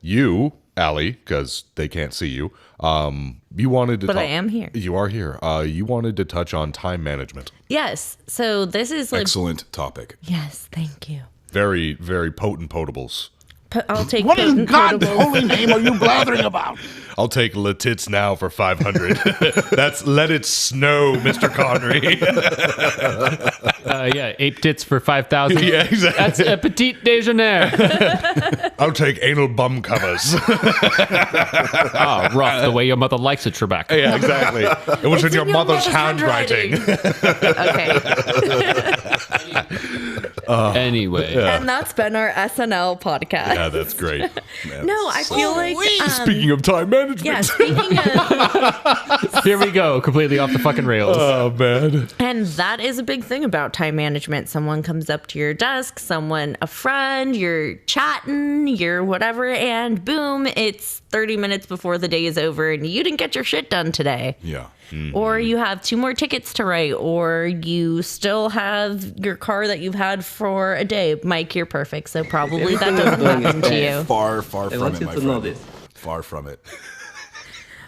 you, Allie, because they can't see you, you wanted to. But I am here. You are here. You wanted to touch on time management. Yes. So this is like. excellent topic. Yes. Thank you. Very, very potent potables. I'll take What in potent God's potables. holy name are you blathering about? I'll take Le Tits now for 500. That's let it snow, Mr. Connery. Yeah, ape tits for 5,000. Yeah, exactly. That's a petit déjeuner. I'll take anal bum covers. Oh, rough. The way your mother likes it, Trebek. Yeah, exactly. It was in your mother's handwriting. Okay. Anyway, And that's been our SNL podcast. Yeah, that's great. No, I feel like. Speaking of time management. Yeah, speaking of. here we go. Completely off the fucking rails. Oh, man. And that is a big thing about time management. Someone comes up to your desk, a friend, you're chatting, you're whatever, and boom, it's 30 minutes before the day is over and you didn't get your shit done today. Yeah. Or you have 2 more tickets to write, or you still have your car that you've had for a day. Mike, you're perfect, so probably that doesn't happen to you. Far from I it, want you my to friend. know this. Far from it.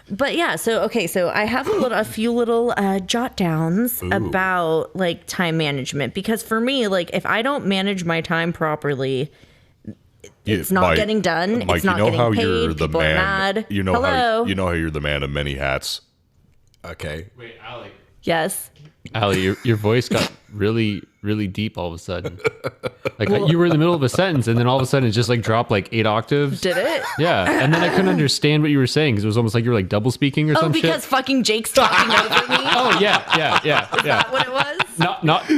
But yeah, so I have a few little jot downs about like time management, because for me, like if I don't manage my time properly, it's not getting done. Mike, It's not you know getting how paid. you're the People are man. mad. You know Hello. how you're the man of many hats. Okay. Wait, Allie. Yes. Allie, your voice got really, really deep all of a sudden. Like you were in the middle of a sentence, and then all of a sudden it just like dropped like 8 octaves. Did it? Yeah, and then I couldn't understand what you were saying because it was almost like you were like double speaking or Oh, some because shit. fucking Jake's talking over me. Oh yeah. Is that what it was? Not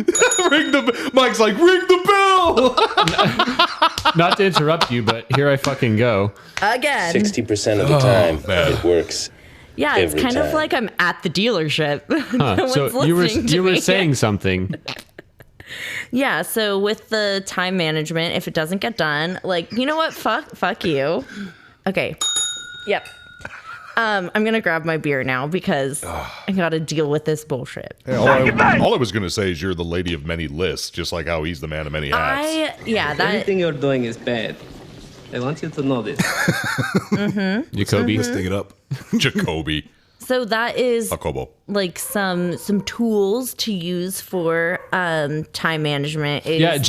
Mike's like, ring the bell. not to interrupt you, but here I fucking go. Again. 60% of the time, man. it works. Yeah, it's every kind of time. like I'm at the dealership. No one's So you were listening to me. saying something. Yeah, so with the time management, if it doesn't get done, like, you know what? Fuck you. Okay. Yep. I'm gonna grab my beer now because I gotta deal with this bullshit. All I was going to say is you're the lady of many lists, just like how he's the man of many hats. That Everything you're doing is bad. I want you to know this. Jacoby. Listing it up. Jacoby. so that is Jacobo. like some tools to use for time management. Is Yeah, the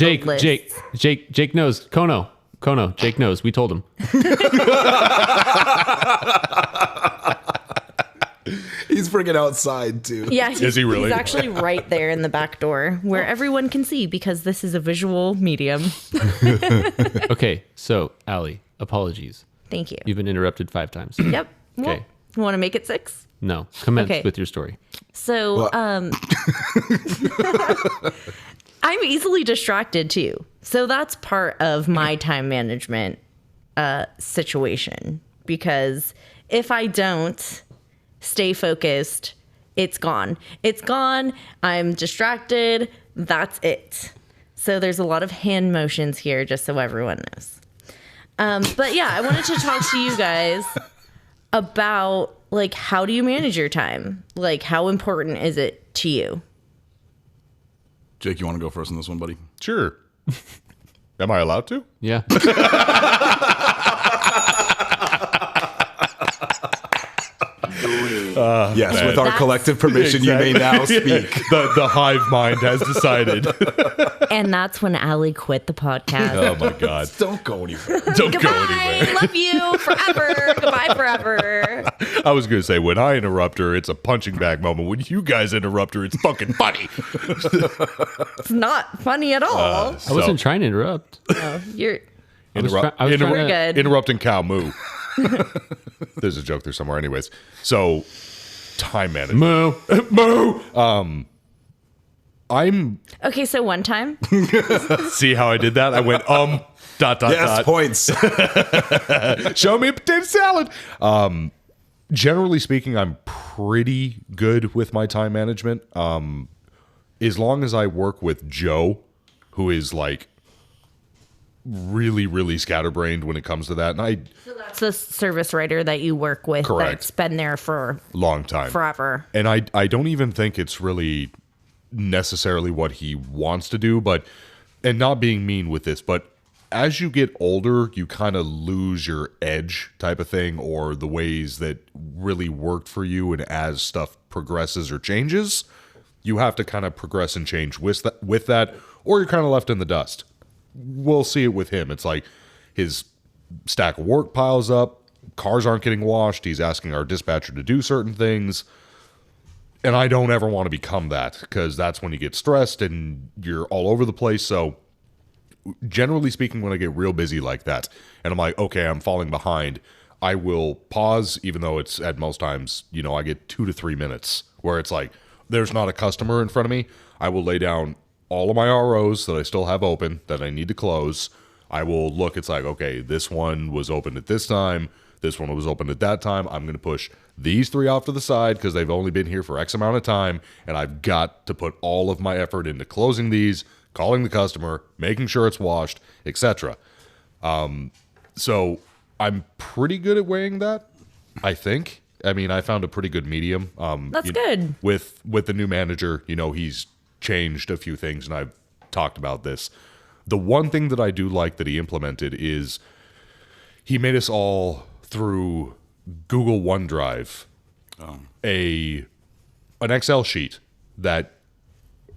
Jake knows. Kono, Jake knows. We told him. He's freaking outside too. Yeah, Is he really? He's actually right there in the back door where everyone can see because this is a visual medium. Okay, so Allie, apologies. Thank you. You've been interrupted 5 times. Yep. Well, Okay. you want to make it 6? No, commence Okay. with your story. So, I'm easily distracted too. So that's part of my time management situation, because if I don't stay focused, it's gone. It's gone. I'm distracted. That's it. So there's a lot of hand motions here, just so everyone knows. But yeah, I wanted to talk to you guys about like, how do you manage your time? Like, how important is it to you? Jake, you want to go first on this one, buddy? Sure. Am I allowed to? Yeah. Yes, man. with our collective permission, you may now speak. The hive mind has decided. And that's when Allie quit the podcast. Oh my God. Don't go anywhere. Don't go Goodbye. anywhere. Love you forever. Goodbye forever. I was going to say, when I interrupt her, it's a punching bag moment. When you guys interrupt her, it's fucking funny. It's not funny at all. I wasn't trying to interrupt. You're I was trying to- We're good. Interrupting cow moo. There's a joke there somewhere. Anyways, so time management. Moo. Moo. I'm Okay, so one time, see how I did that? I went Yes, points. show me a potato salad. Generally speaking, I'm pretty good with my time management. As long as I work with Joe, who is like really, really scatterbrained when it comes to that, and that's the service writer that you work with. Correct. That's been there for long time, forever. and I don't even think it's really necessarily what he wants to do, but and not being mean with this, but as you get older, you kind of lose your edge type of thing, or the ways that really worked for you. And as stuff progresses or changes, you have to kind of progress and change with that, or you're kind of left in the dust. We'll see it with him. It's like his stack of work piles up, cars aren't getting washed. He's asking our dispatcher to do certain things. And I don't ever want to become that, because that's when you get stressed and you're all over the place. So generally speaking, when I get real busy like that and I'm like, okay, I'm falling behind, I will pause, even though it's at most times, I get 2 to 3 minutes where it's like, there's not a customer in front of me. I will lay down all of my ROs that I still have open that I need to close. I will look, it's like, okay, this one was open at this time. This one was open at that time. I'm going to push these 3 off to the side because they've only been here for X amount of time. And I've got to put all of my effort into closing these, calling the customer, making sure it's washed, etc. So I'm pretty good at weighing that, I think. I mean, I found a pretty good medium. That's good. With the new manager, he's changed a few things, and I've talked about this. The one thing that I do like that he implemented is he made us all through Google OneDrive an Excel sheet that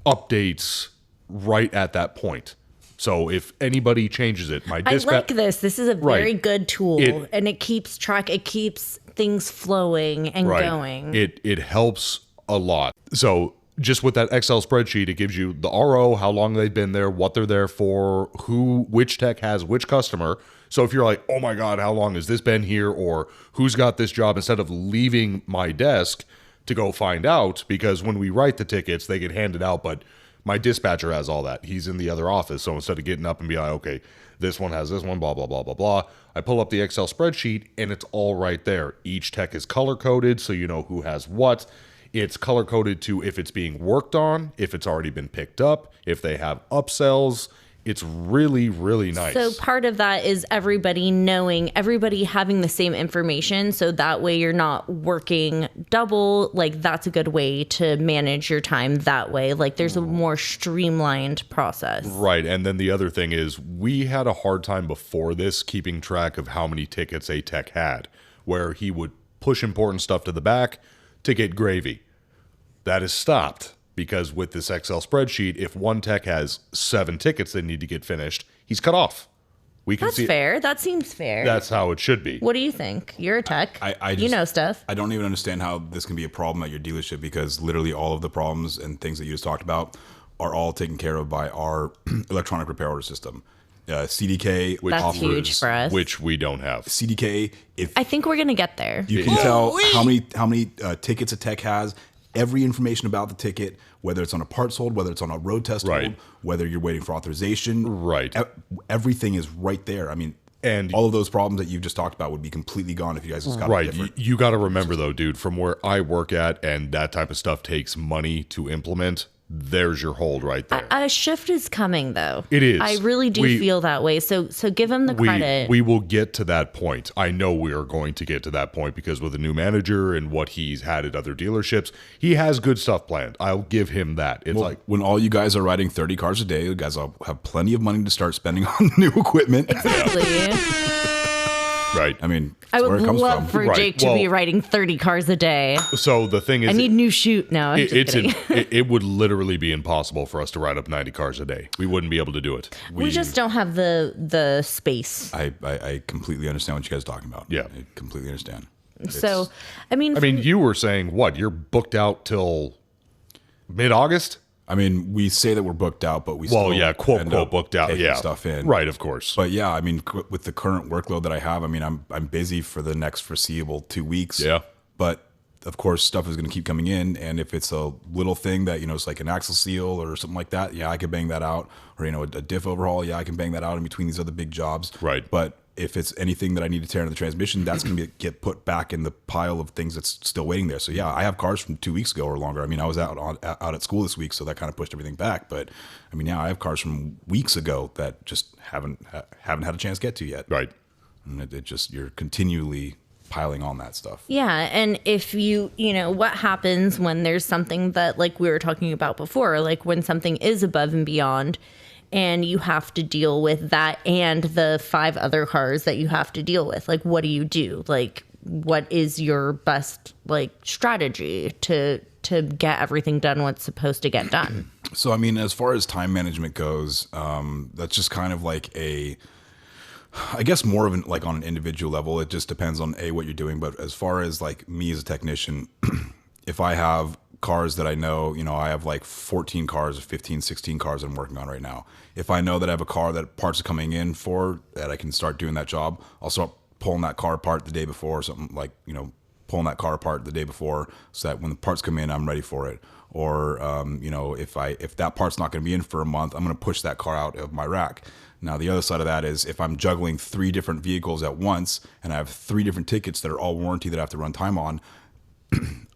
updates right at that point. So if anybody changes it, I like this. This is a very good tool, and it keeps track. It keeps things flowing and going. It helps a lot. So just with that Excel spreadsheet, it gives you the RO, how long they've been there, what they're there for, which tech has which customer. So if you're like, oh my God, how long has this been here? Or who's got this job? Instead of leaving my desk to go find out, because when we write the tickets, they get handed out, but my dispatcher has all that. He's in the other office. So instead of getting up and be like, okay, this one has this one, blah, blah, blah, blah, blah, I pull up the Excel spreadsheet and it's all right there. Each tech is color coded, so you know who has what. It's color coded to if it's being worked on, if it's already been picked up, if they have upsells. It's really, really nice. So part of that is everybody having the same information. So that way you're not working double. Like, that's a good way to manage your time that way. Like, there's a more streamlined process. Right. And then the other thing is, we had a hard time before this keeping track of how many tickets a tech had, where he would push important stuff to the back to get gravy. That is stopped. Because with this Excel spreadsheet, if one tech has 7 tickets that need to get finished, he's cut off. That's fair. That seems fair. That's how it should be. What do you think? You're a tech. You know stuff. I don't even understand how this can be a problem at your dealership, because literally all of the problems and things that you just talked about are all taken care of by our electronic repair order system. CDK, which That's offers, huge for us. Which we don't have. CDK, I think we're gonna get there. You can tell how many tickets a tech has. Every information about the ticket, whether it's on a parts hold, whether it's on a road test hold, whether you're waiting for authorization. Right. Everything is right there. I mean, and all of those problems that you've just talked about would be completely gone if you guys just got it different. You got to remember, though, dude, from where I work at, and that type of stuff takes money to implement, there's your hold right there. A shift is coming, though. It is. I really do feel that way. So give him the credit. We will get to that point. I know we are going to get to that point, because with a new manager and what he's had at other dealerships, he has good stuff planned. I'll give him that. It's like when all you guys are riding 30 cars a day, you guys will have plenty of money to start spending on new equipment. Exactly. Right. I mean, I would love for Right. Jake to be riding 30 cars a day. So the thing is, I need new chute now. I'm just kidding. It would literally be impossible for us to ride up 90 cars a day. We wouldn't be able to do it. We just don't have the space. I completely understand what you guys are talking about. Yeah. I completely understand. So, I mean, you were saying what? You're booked out till mid-August? I mean, we say that we're booked out, but we quote end up booked out, taking stuff in. Right, of course. But yeah, I mean, with the current workload that I have, I mean, I'm busy for the next foreseeable 2 weeks. Yeah. But of course, stuff is going to keep coming in. And if it's a little thing that, it's like an axle seal or something like that, yeah, I can bang that out. Or, a diff overhaul, yeah, I can bang that out in between these other big jobs. Right. But if it's anything that I need to tear into the transmission, that's going to get put back in the pile of things that's still waiting there. So yeah, I have cars from 2 weeks ago or longer. I mean, I was out at school this week, so that kind of pushed everything back. But I mean, yeah, I have cars from weeks ago that just haven't had a chance to get to yet. Right. And it just, you're continually piling on that stuff. Yeah, and if what happens when there's something that, like we were talking about before, like when something is above and beyond, and you have to deal with that and the 5 other cars that you have to deal with. Like, what do you do? Like, what is your best, strategy to get everything done what's supposed to get done? So, I mean, as far as time management goes, that's just kind of like I guess more of on an individual level. It just depends on what you're doing. But as far as me as a technician, if I have cars that I know, I have 14 cars or 15, 16 cars I'm working on right now. If I know that I have a car that parts are coming in for that I can start doing that job, I'll start pulling that car apart the day before or something pulling that car apart the day before so that when the parts come in, I'm ready for it. Or, if that part's not going to be in for a month, I'm going to push that car out of my rack. Now, the other side of that is if I'm juggling 3 different vehicles at once and I have 3 different tickets that are all warranty that I have to run time on,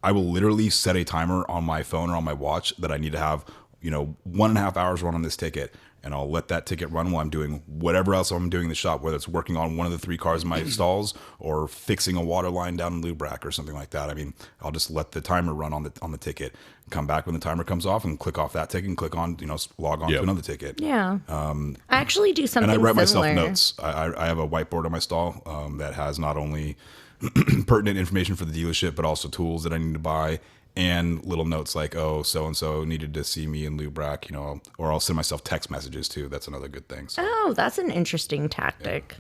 I will literally set a timer on my phone or on my watch that I need to have, 1.5 hours run on this ticket. And I'll let that ticket run while I'm doing whatever else I'm doing in the shop, whether it's working on one of the 3 cars in my stalls or fixing a water line down in lube rack or something like that. I mean, I'll just let the timer run on the ticket, come back when the timer comes off and click off that ticket and click on, log on to another ticket. Yeah. I actually do something and I write similar. myself notes. I have a whiteboard on my stall that has not only pertinent information for the dealership, but also tools that I need to buy and little notes like, oh, so-and-so needed to see me in lube rack, or I'll send myself text messages too. That's another good thing. So. Oh, that's an interesting tactic.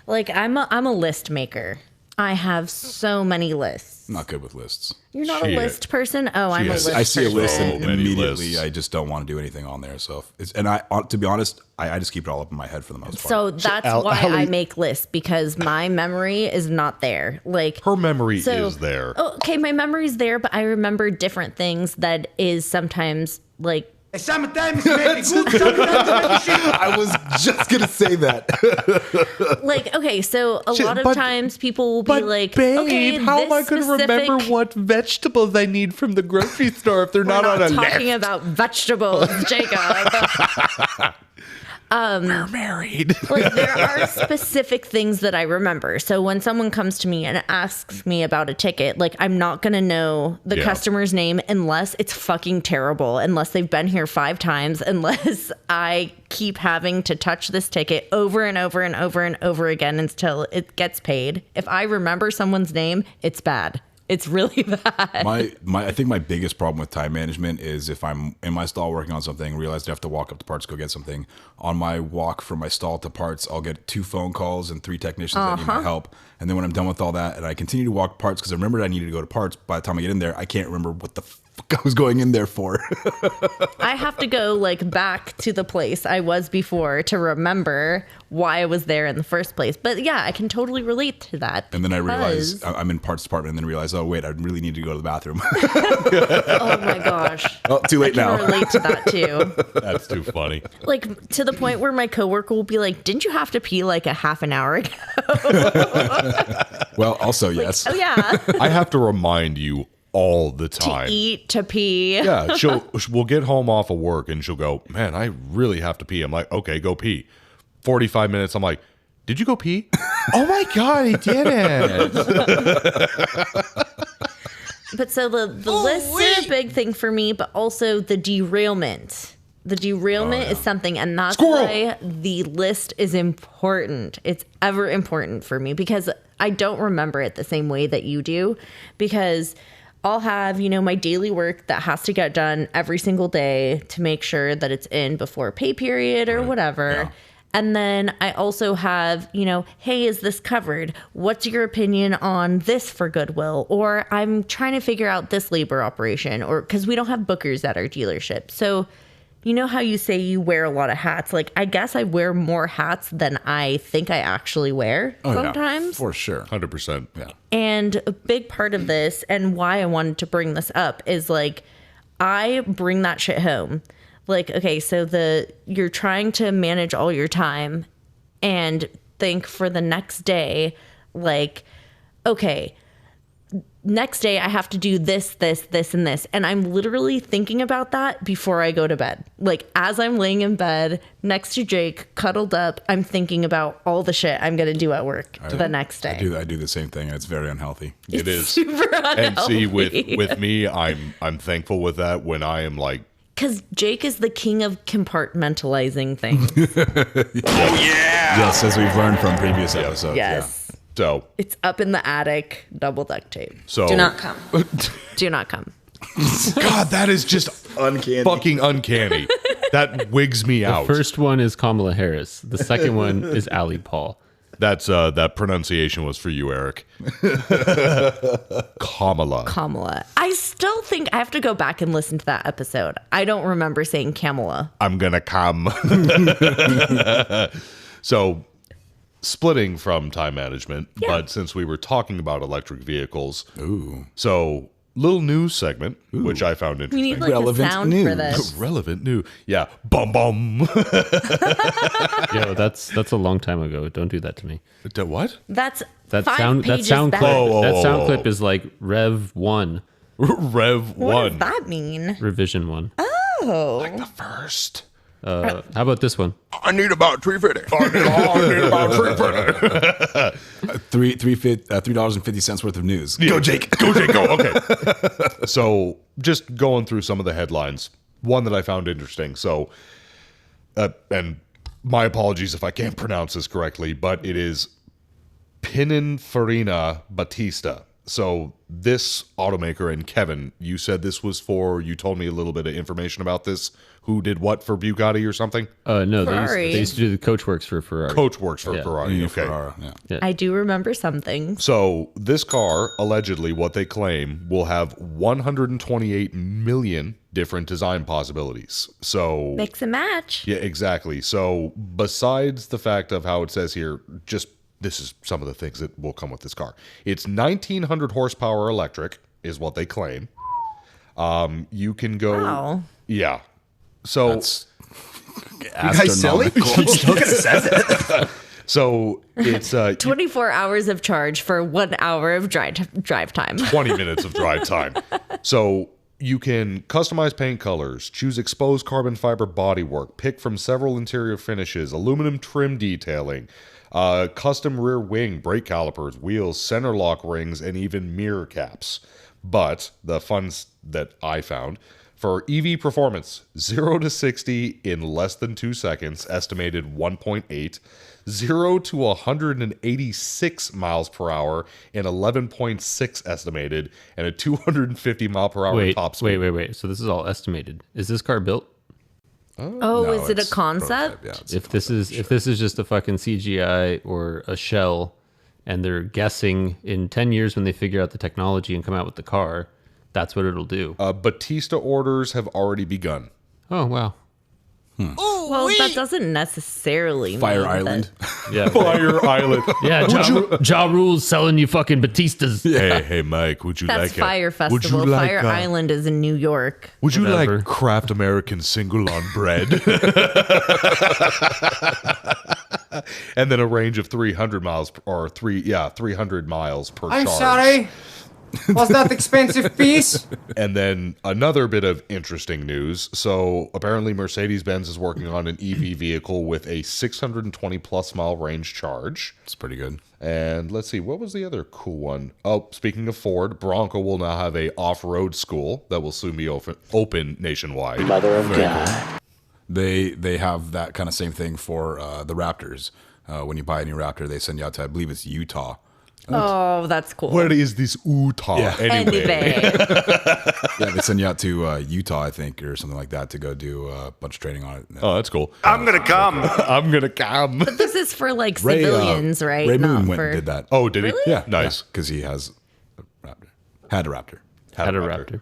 Yeah. I'm a list maker. I have so many lists. I'm not good with lists. You're not a list person? Oh, I'm a list person. I see a list and many immediately lists. I just don't want to do anything on there. So to be honest, I just keep it all up in my head for the most part. So that's why I make lists, because my memory is not there. Her memory is there. Okay, my memory's there, but I remember different things that is sometimes Sometimes maybe good, sometimes shit. I was just gonna say that. Okay, so a lot of times people will be like, babe, okay, how am I going to remember what vegetables I need from the grocery store if they're We're not on a talking list? about vegetables, Jacob. We're married. There are specific things that I remember. So when someone comes to me and asks me about a ticket, I'm not going to know the customer's name unless it's fucking terrible, unless they've been here 5 times, unless I keep having to touch this ticket over and over and over and over again until it gets paid. If I remember someone's name, it's bad. It's really bad. I think my biggest problem with time management is if I'm in my stall working on something, realize I have to walk up to parts, go get something. On my walk from my stall to parts, I'll get 2 phone calls and 3 technicians that need my help. And then when I'm done with all that and I continue to walk parts because I remembered I needed to go to parts, by the time I get in there, I can't remember what the fuck I was going in there for. I have to go back to the place I was before to remember why I was there in the first place. But yeah, I can totally relate to that. And then I realize I'm in parts department and then realize, oh wait, I really need to go to the bathroom. Oh my gosh. Oh, too late now. I can relate to that too. That's too funny. To the point where my coworker will be like, didn't you have to pee a half an hour ago? Well, also, yes. Oh yeah. I have to remind you all the time. To eat, to pee. Yeah, we'll get home off of work and she'll go, man, I really have to pee. I'm like, okay, go pee. 45 minutes, I'm like, did you go pee? Oh my God, he didn't. But so the lists are a big thing for me, but also the derailment. The derailment is something, and that's why the list is important. It's ever important for me because I don't remember it the same way that you do, because I'll have, my daily work that has to get done every single day to make sure that it's in before pay period or whatever. Yeah. And then I also have, hey, is this covered? What's your opinion on this for Goodwill? Or I'm trying to figure out this labor operation, or because we don't have bookers at our dealership. So you know how you say you wear a lot of hats? Like, I guess I wear more hats than I think I actually wear sometimes. Yeah, for sure. 100%. Yeah. And a big part of this and why I wanted to bring this up is like, I bring that shit home. Like, okay, so you're trying to manage all your time and think for the next day, like, okay, next day I have to do this, and this. And I'm literally thinking about that before I go to bed. Like, as I'm laying in bed next to Jake, cuddled up, I'm thinking about all the shit I'm going to do at work the next day. I do the same thing. It's very unhealthy. It is. Super unhealthy. And see, with me, I'm thankful with that when I am like, because Jake is the king of compartmentalizing things. Yes, as we've learned from previous episodes. Yes. so. It's up in the attic, double duct tape. So Do not come. Do not come. God, that is just Uncanny. fucking uncanny. That wigs me out. First one is Kamala Harris. The second one is Ali Paul. That's that pronunciation was for you, Eric. Kamala. I still think I have to go back and listen to that episode. I don't remember saying Kamala. I'm gonna come. So, splitting from time management, but since we were talking about electric vehicles, so little news segment, which I found We interesting. need like Relevant a sound for news. this. Relevant new, yeah, bum bum. Yo, that's a long time ago. Don't do that to me. What? That's That 5 sound pages clip. back. That sound clip is like Rev 1, Rev What one. does that mean? Revision 1. Oh. The first. How about this one? I need about 350. $3.50 worth of news. Go Jake. Go Jake. Go. Okay. So just going through some of the headlines. One that I found interesting. So, and my apologies if I can't pronounce this correctly, but it is Pininfarina Battista. So this automaker, and Kevin, you said this was you told me a little bit of information about this. Who did what for Bugatti or something? No, Ferrari. they used to do the coach works for Ferrari. Coach works for Yeah. Ferrari. Okay. Ferrara, yeah. I do remember something. So this car, allegedly, what they claim, will have 128 million different design possibilities. So Mix and match. yeah, exactly. So besides the fact of how it says here, just this is some of the things that will come with this car. It's 1900 horsepower electric, is what they claim. You can go. Wow. Yeah. So That's guys silly? astronomical. so it's 24 hours of charge for 1 hour of drive time. 20 minutes of drive time. So you can customize paint colors, choose exposed carbon fiber bodywork, pick from several interior finishes, aluminum trim detailing, custom rear wing, brake calipers, wheels, center lock rings, and even mirror caps. But the funs that I found for EV performance, 0 to 60 in less than 2 seconds, estimated 1.8. 0 to 186 miles per hour in 11.6 estimated, and a 250 mile per hour top speed. Wait. So this is all estimated. Is this car built? Oh, is it a it's concept? prototype, yeah, it's If this is just a fucking CGI or a shell, and they're guessing in 10 years when they figure out the technology and come out with the car, that's what it'll do. Batista orders have already begun. Oh wow. Well, that doesn't necessarily Fire mean Island. Yeah. Fire Island. Yeah. Ja Rule's selling you fucking Batistas. Hey, Mike, would you That's like Fire Would you Festival. like, Fire Island is in New York. Would you Whatever. like Kraft American single on bread? And then a range of 300 miles or 300 miles per I'm charge. sorry. Was that expensive piece? And then another bit of interesting news. So apparently Mercedes-Benz is working on an EV vehicle with a 620 plus mile range charge. It's pretty good. And let's see, what was the other cool one? Oh, speaking of Ford, Bronco will now have a off-road school that will soon be open nationwide. Mother of God. They have that kind of same thing for the Raptors. When you buy a new Raptor, they send you out to, I believe it's Utah. Oh, that's cool. Where is this Utah anyway? Yeah, they send you out to Utah, I think, or something like that to go do a bunch of training on it. Oh, that's cool. I'm gonna come. I'm gonna come. But this is for like civilians, right? Ray Not Moon went for... and did that. Oh, did he? Really? Yeah, nice. Because he has a Raptor. Had a Raptor. Had a Raptor.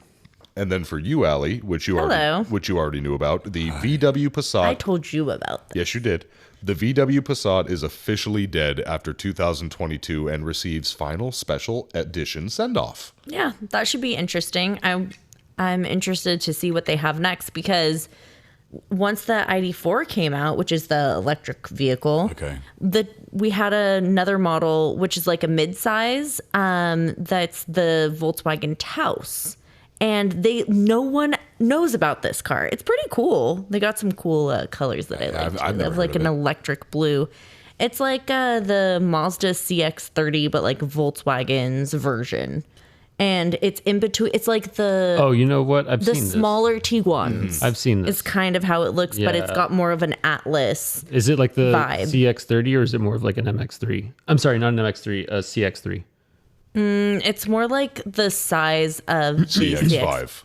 And then for you, Allie, which you already knew about, the VW Passat. I told you about that. Yes, you did. The VW Passat is officially dead after 2022 and receives final special edition send-off. Yeah, that should be interesting. I'm interested to see what they have next, because once the ID4 came out, which is the electric vehicle, we had another model which is like a midsize. That's the Volkswagen Taos. And no one knows about this car. It's pretty cool. They got some cool colors that I like. They have like an electric blue. It's like the Mazda CX-30, but like Volkswagen's version. And it's in between. It's like the you know what? I've seen smaller Tiguan's. I've seen this. It's kind of how it looks, but it's got more of an Atlas. Is it like the vibe. CX-30 or is it more of like an MX-3? I'm sorry, not an MX-3, a CX-3. It's more like the size of CX-5.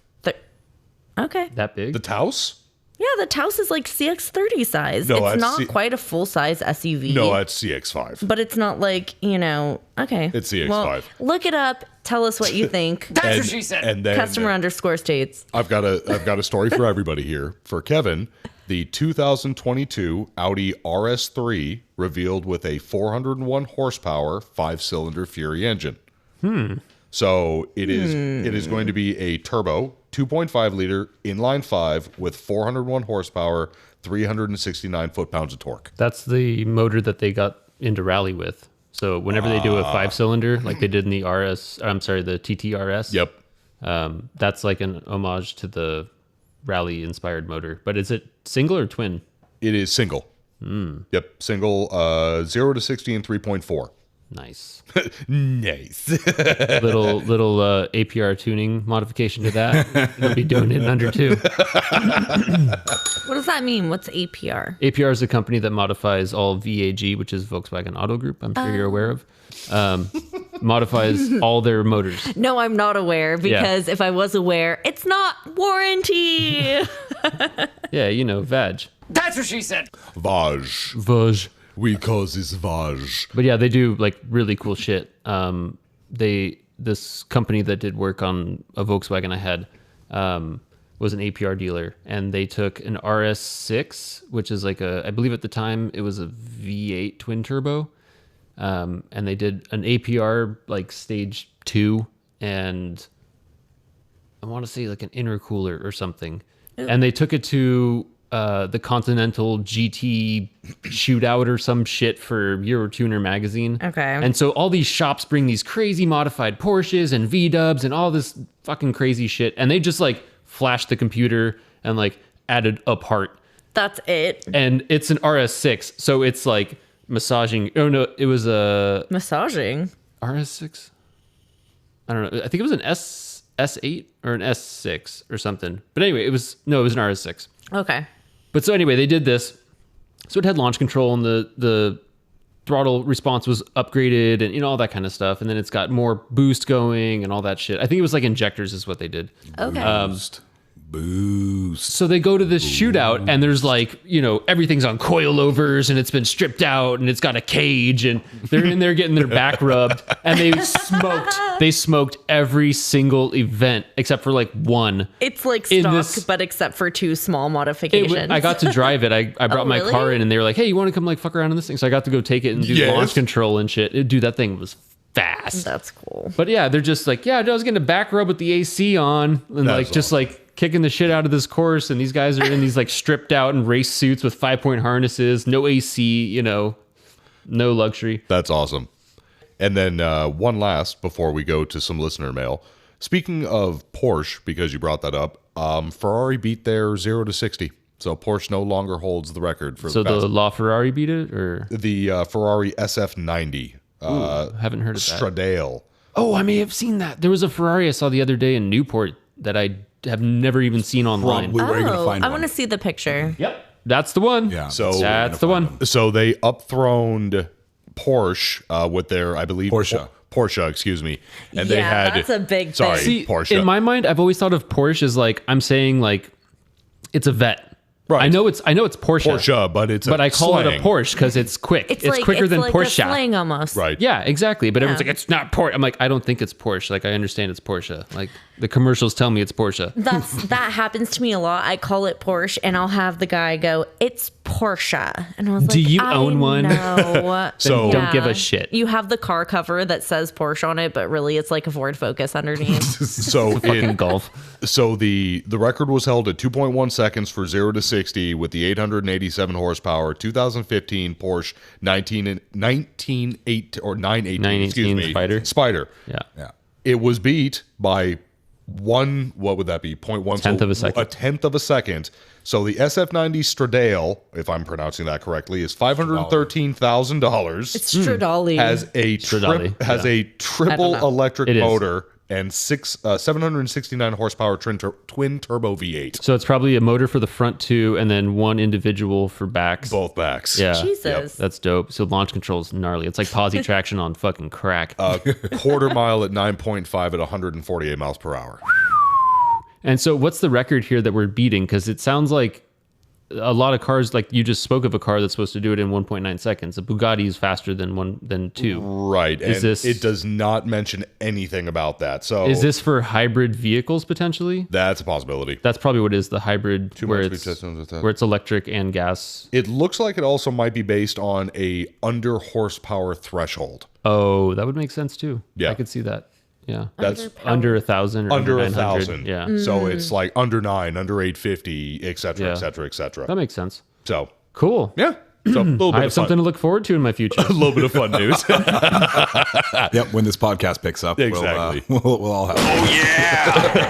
Okay. That big? The Taos? Yeah, the Taos is like CX-30 size. No, it's not quite a full-size SUV. No, that's CX-5. But it's not like, okay. It's CX-5. Well, look it up. Tell us what you think. That's what she said. And then Customer_states. I've got a story for everybody here. For Kevin, the 2022 Audi RS3 revealed with a 401 horsepower 5-cylinder Fury engine. So it is going to be a turbo 2.5 liter inline 5 with 401 horsepower, 369 foot-pounds of torque. That's the motor that they got into rally with. So whenever they do a 5-cylinder, like they did in the the TTRS. Yep. That's like an homage to the rally-inspired motor. But is it single or twin? It is single. Yep, single. 0 to 60 in 3.4. Nice. Nice. little APR tuning modification to that. You'll be doing it in under 2. What does that mean? What's APR? APR is a company that modifies all VAG, which is Volkswagen Auto Group. I'm sure you're aware of. Modifies all their motors. No, I'm not aware, because if I was aware, it's not warranty. Yeah, VAG. That's what she said. Vaj. We call this Vaj. But yeah, they do like really cool shit. This company that did work on a Volkswagen I had was an APR dealer, and they took an RS6, which is like I believe at the time it was a V8 twin turbo, and they did an APR like stage 2, and I want to say like an intercooler or something, and they took it to the Continental GT shootout or some shit for Eurotuner magazine. Okay. And so all these shops bring these crazy modified Porsches and V-dubs and all this fucking crazy shit. And they just like flashed the computer and like added a part. That's it. And it's an RS6. So it's like massaging. Oh no, it was a Massaging? RS6? I don't know. I think it was an S8 or an S6 or something. But anyway, it was an RS6. Okay. But so anyway, they did this. So it had launch control, and the throttle response was upgraded, and all that kind of stuff. And then it's got more boost going and all that shit. I think it was like injectors is what they did. Okay. Boost. So they go to this shootout, and there's like, everything's on coilovers, and it's been stripped out, and it's got a cage, and they're in there getting their back rubbed, and they smoked every single event except for like one. It's like stock, but except for 2 small modifications. I got to drive it. I brought my really? car in, and they were like, hey, you want to come like fuck around on this thing? So I got to go take it and do launch control and shit. Dude, that thing was fast. That's cool. But yeah, they're just like, I was getting a back rub with the AC on, and That's just like kicking the shit out of this course, and these guys are in these like stripped out and race suits with 5-point harnesses, no AC, no luxury. That's awesome. And then one last before we go to some listener mail. Speaking of Porsche, because you brought that up, Ferrari beat their 0 to 60. So Porsche no longer holds the record for the LaFerrari beat it, or the Ferrari SF90. Haven't heard of that. Stradale. Oh, I may have seen that. There was a Ferrari I saw the other day in Newport that I have never even seen online. Probably where are you going to find I one? want to see the picture. Yep, that's the one. Yeah, So that's the one. So they upthroned Porsche with their, I believe, Porsche, excuse me. And they had that's a big sorry, thing. See, Porsche. in my mind, I've always thought of Porsche as like, I'm saying like, it's a vet. Right. I know it's Porsche. Porsche, but it's but I call it a slang. Porsche because it's quick. It's quicker than like Porsche. a slang almost. Right. Yeah, exactly. But everyone's like, it's not Porsche. I'm like, I don't think it's Porsche. Like, I understand it's Porsche. Like, the commercials tell me it's Porsche. That happens to me a lot. I call it Porsche, and I'll have the guy go, "It's Porsche," and I was like, Do you own one? No. So- Don't give a shit. You have the car cover that says Porsche on it, but really it's like a Ford Focus underneath. So Fucking Golf. So the record was held at 2.1 seconds for 0 to 60 with the 887 horsepower 2015 Porsche 918 excuse me, Spider. Yeah. It was beat by what would that be? 0.1 Tenth of a second. A tenth of a second. So the SF90 Stradale, if I'm pronouncing that correctly, is $513,000. It's Stradale. Has a Stradale, a triple know. electric It is. motor and 769 horsepower twin turbo V8. So it's probably a motor for the front two and then one individual for backs. Both backs. Yeah. Jesus. That's dope. So launch control's gnarly. It's like posi traction on fucking crack. Quarter mile at 9.5 at 148 miles per hour. And so what's the record here that we're beating? Because it sounds like a lot of cars, like you just spoke of a car that's supposed to do it in 1.9 seconds. A Bugatti is faster than 2. Right. Is And this- it does not mention anything about that. So Is this for hybrid vehicles potentially? that's a possibility. That's probably what it is, the hybrid where much it's, speed systems with that. where it's electric and gas. It looks like it also might be based on a under horsepower threshold. Oh, that would make sense too. Yeah. I could see that. Yeah. That's Under 1,000 or under 900. 1,000. Yeah. So it's like under 9, under 850, et cetera, Yeah. et cetera, et cetera. That makes sense. So Cool. yeah. So a little bit I have of fun. something to look forward to in my future. a little bit of fun news. Yep. When this podcast picks up, Exactly. we'll all have. Oh,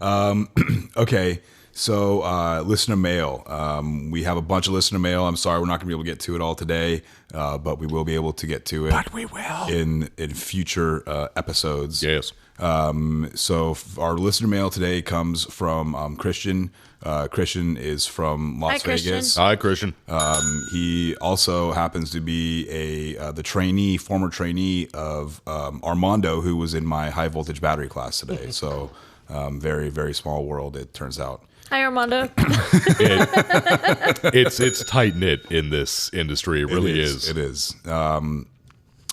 yeah. Okay. So, listener mail. We have a bunch of listener mail. I'm sorry we're not going to be able to get to it all today, but we will be able to get to it. But we will. in future episodes. Yes. So our listener mail today comes from Christian. Christian is from Las Hi, Christian. Vegas. Hi, Christian. He also happens to be the former trainee of Armando, who was in my high voltage battery class today. So very, very small world, it turns out. Hi, Armando. It's tight knit in this industry. It really is. It is.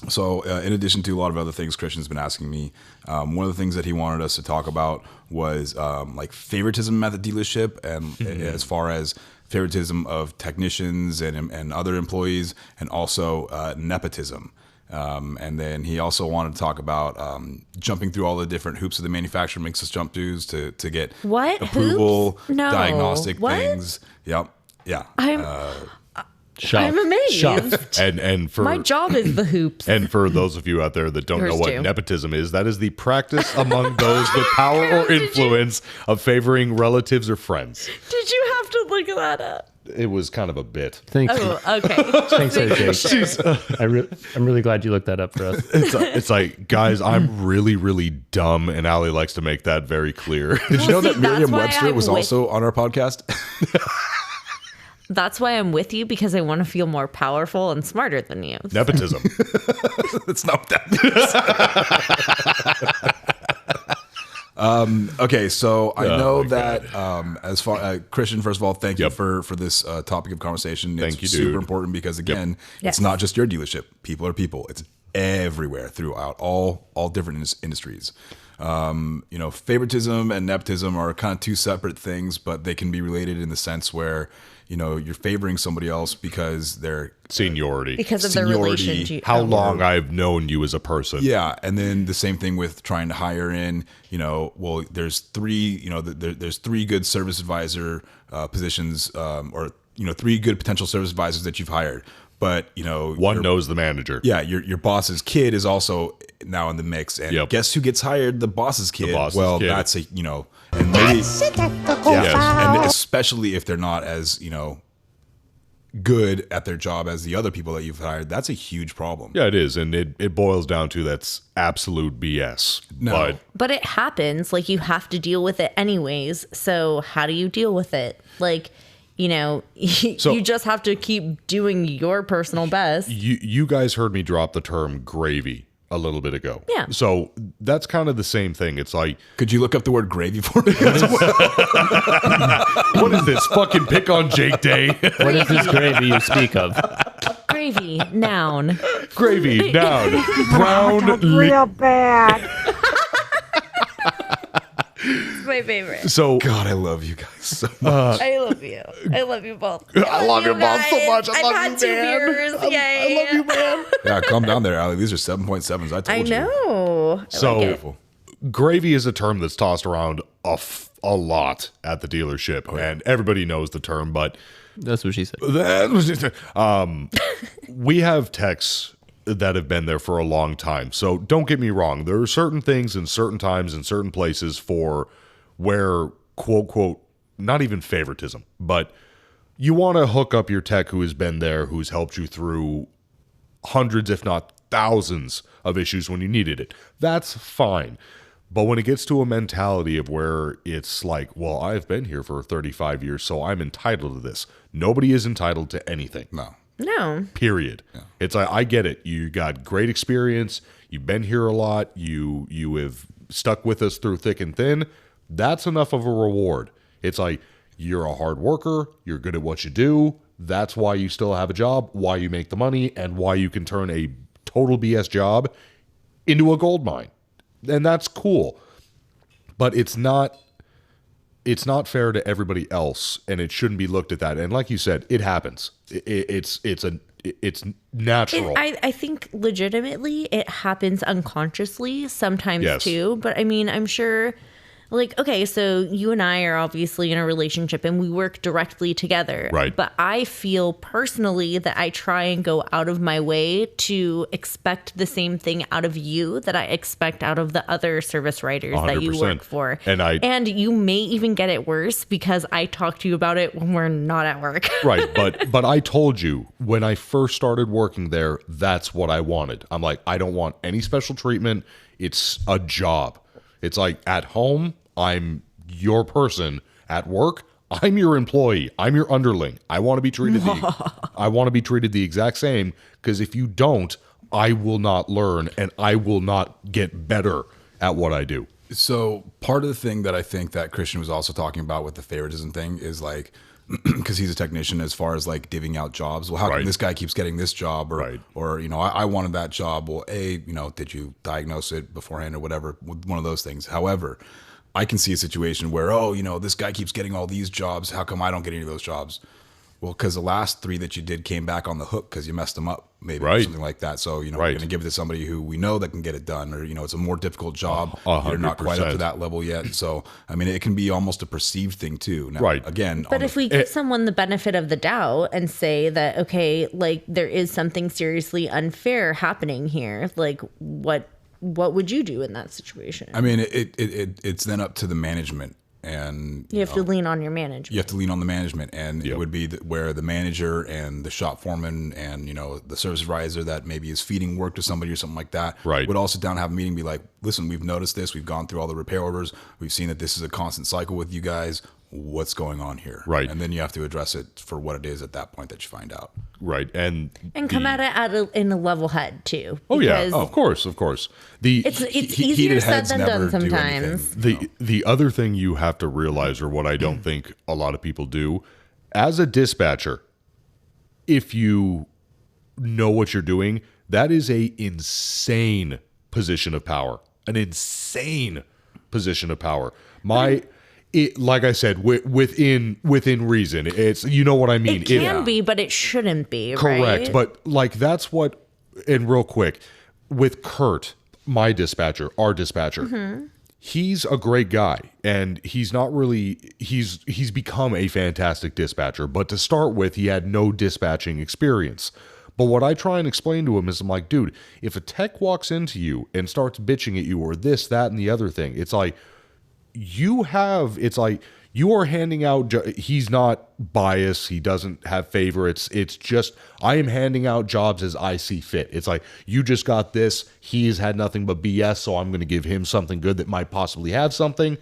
So in addition to a lot of other things Christian's been asking me, one of the things that he wanted us to talk about was like favoritism at the dealership, and as far as favoritism of technicians and other employees, and also nepotism. And then he also wanted to talk about jumping through all the different hoops that the manufacturer makes us jump through to get What? approval, Hoops? No. diagnostic What? things. Yep. Yeah. I'm Shocked. amazed. Shocked. And for My job is the hoops. and for those of you out there that don't know Yours what too. nepotism is, that is the practice among those with power or influence of favoring relatives or friends. Did you have to look that up? It was kind of a bit. Thanks. Oh, okay. Thanks, AJ. Sure. I'm really glad you looked that up for us. It's like, guys, I'm really, really dumb, and Allie likes to make that very clear. Did you know see, that Merriam that's why Webster I'm was with- also on our podcast? That's why I'm with you, because I want to feel more powerful and smarter than you. Nepotism. That's not what that means. Okay, so I know my that as far Christian, first of all, thank you Yep. for this topic of conversation. Thank It's you, dude. super important because again, Yes. it's not just your dealership. People are people. It's everywhere throughout all different industries. Favoritism and nepotism are kind of two separate things, but they can be related in the sense where you're favoring somebody else because they're Seniority. Because of their Seniority, relationship. How long I've known you as a person. Yeah, and then the same thing with trying to hire in. There's three. There's three good service advisor positions, or three good potential service advisors that you've hired. But One knows the manager. Yeah, your boss's kid is also now in the mix, and Yep. guess who gets hired? The boss's kid. boss's kid. That's and maybe Yes. and especially if they're not as good at their job as the other people that you've hired. That's a huge problem. Yeah, it is. And it boils down to that's absolute BS. No. But it happens. Like, you have to deal with it anyways. So how do you deal with it? Like, you just have to keep doing your personal best. You guys heard me drop the term gravy a little bit ago. Yeah. So that's kind of the same thing. It's like, Could you look up the word gravy for me? what is this? Fucking pick on Jake Day. What is this gravy you speak of? Gravy, noun. Gravy, noun. Brown. Real bad. It's my favorite. So, God, I love you guys so much. I love you. I love you both. I love you both so much. I've had 2 beers. Yay. I love you, man. Yeah, calm down there, Allie. These are 7.7s. I told I you. know. So, gravy is a term that's tossed around a lot at the dealership, and everybody knows the term, but That's what she said. we have techs that have been there for a long time. So don't get me wrong. There are certain things in certain times in certain places for where, quote, quote, not even favoritism, but you want to hook up your tech who has been there, who's helped you through hundreds, if not thousands of issues when you needed it. That's fine. But when it gets to a mentality of where it's like, well, I've been here for 35 years, so I'm entitled to this. Nobody is entitled to anything. No. Period. Yeah. It's like, I get it. You got great experience. You've been here a lot. You have stuck with us through thick and thin. That's enough of a reward. It's like, you're a hard worker. You're good at what you do. That's why you still have a job, why you make the money, and why you can turn a total BS job into a gold mine. And that's cool. But it's not fair to everybody else, and it shouldn't be looked at that. And like you said, it happens. It's natural. I think legitimately it happens unconsciously sometimes too. But I mean, I'm sure, like, okay, so you and I are obviously in a relationship and we work directly together. Right. But I feel personally that I try and go out of my way to expect the same thing out of you that I expect out of the other service writers that you 100%. work for. And you may even get it worse because I talk to you about it when we're not at work. Right. But I told you when I first started working there, that's what I wanted. I'm like, I don't want any special treatment. It's a job. It's like, at home, I'm your person. At work, I'm your employee. I'm your underling. I want to be treated the exact same, because if you don't, I will not learn and I will not get better at what I do. So part of the thing that I think that Christian was also talking about with the favoritism thing is like, because he's a technician, as far as like divvying out jobs. Well, how come this guy keeps getting this job, or you know, I wanted that job. Well, you know, did you diagnose it beforehand or whatever? One of those things. However, I can see a situation where, oh, you know, this guy keeps getting all these jobs. How come I don't get any of those jobs? Well, because the last 3 that you did came back on the hook because you messed them up, maybe, or something like that. So, you know, we're going to give it to somebody who we know that can get it done, or, you know, it's a more difficult job. You're not quite up to that level yet. So, I mean, it can be almost a perceived thing too. Now, again, but if we give someone the benefit of the doubt and say that, okay, like there is something seriously unfair happening here, like what would you do in that situation? I mean, it's then up to the management. And you have to lean on your manager. You have to lean on the management, and it would be where the manager and the shop foreman and, you know, the service advisor that maybe is feeding work to somebody or something like that would all sit down and have a meeting and be like, listen, we've noticed this. We've gone through all the repair orders. We've seen that this is a constant cycle with you guys. What's going on here? Right. And then you have to address it for what it is at that point that you find out. Right. And come at it in a level head too. Oh yeah. Oh, of course. It's easier said than done sometimes. The other thing you have to realize, or what I don't think a lot of people do, as a dispatcher, if you know what you're doing, that is a insane position of power. An insane position of power. Like I said, within reason, it's, you know what I mean. It can be, but it shouldn't be. Correct, right? But like that's what. And real quick, with Kurt, my dispatcher, our dispatcher, he's a great guy, and he's not really. He's become a fantastic dispatcher, but to start with, he had no dispatching experience. But what I try and explain to him is, I'm like, dude, if a tech walks into you and starts bitching at you, or this, that, and the other thing, it's like. It's like you are handing out. He's not biased. He doesn't have favorites. It's just I am handing out jobs as I see fit. It's like you just got this. He's had nothing but BS, so I'm going to give him something good that might possibly have something.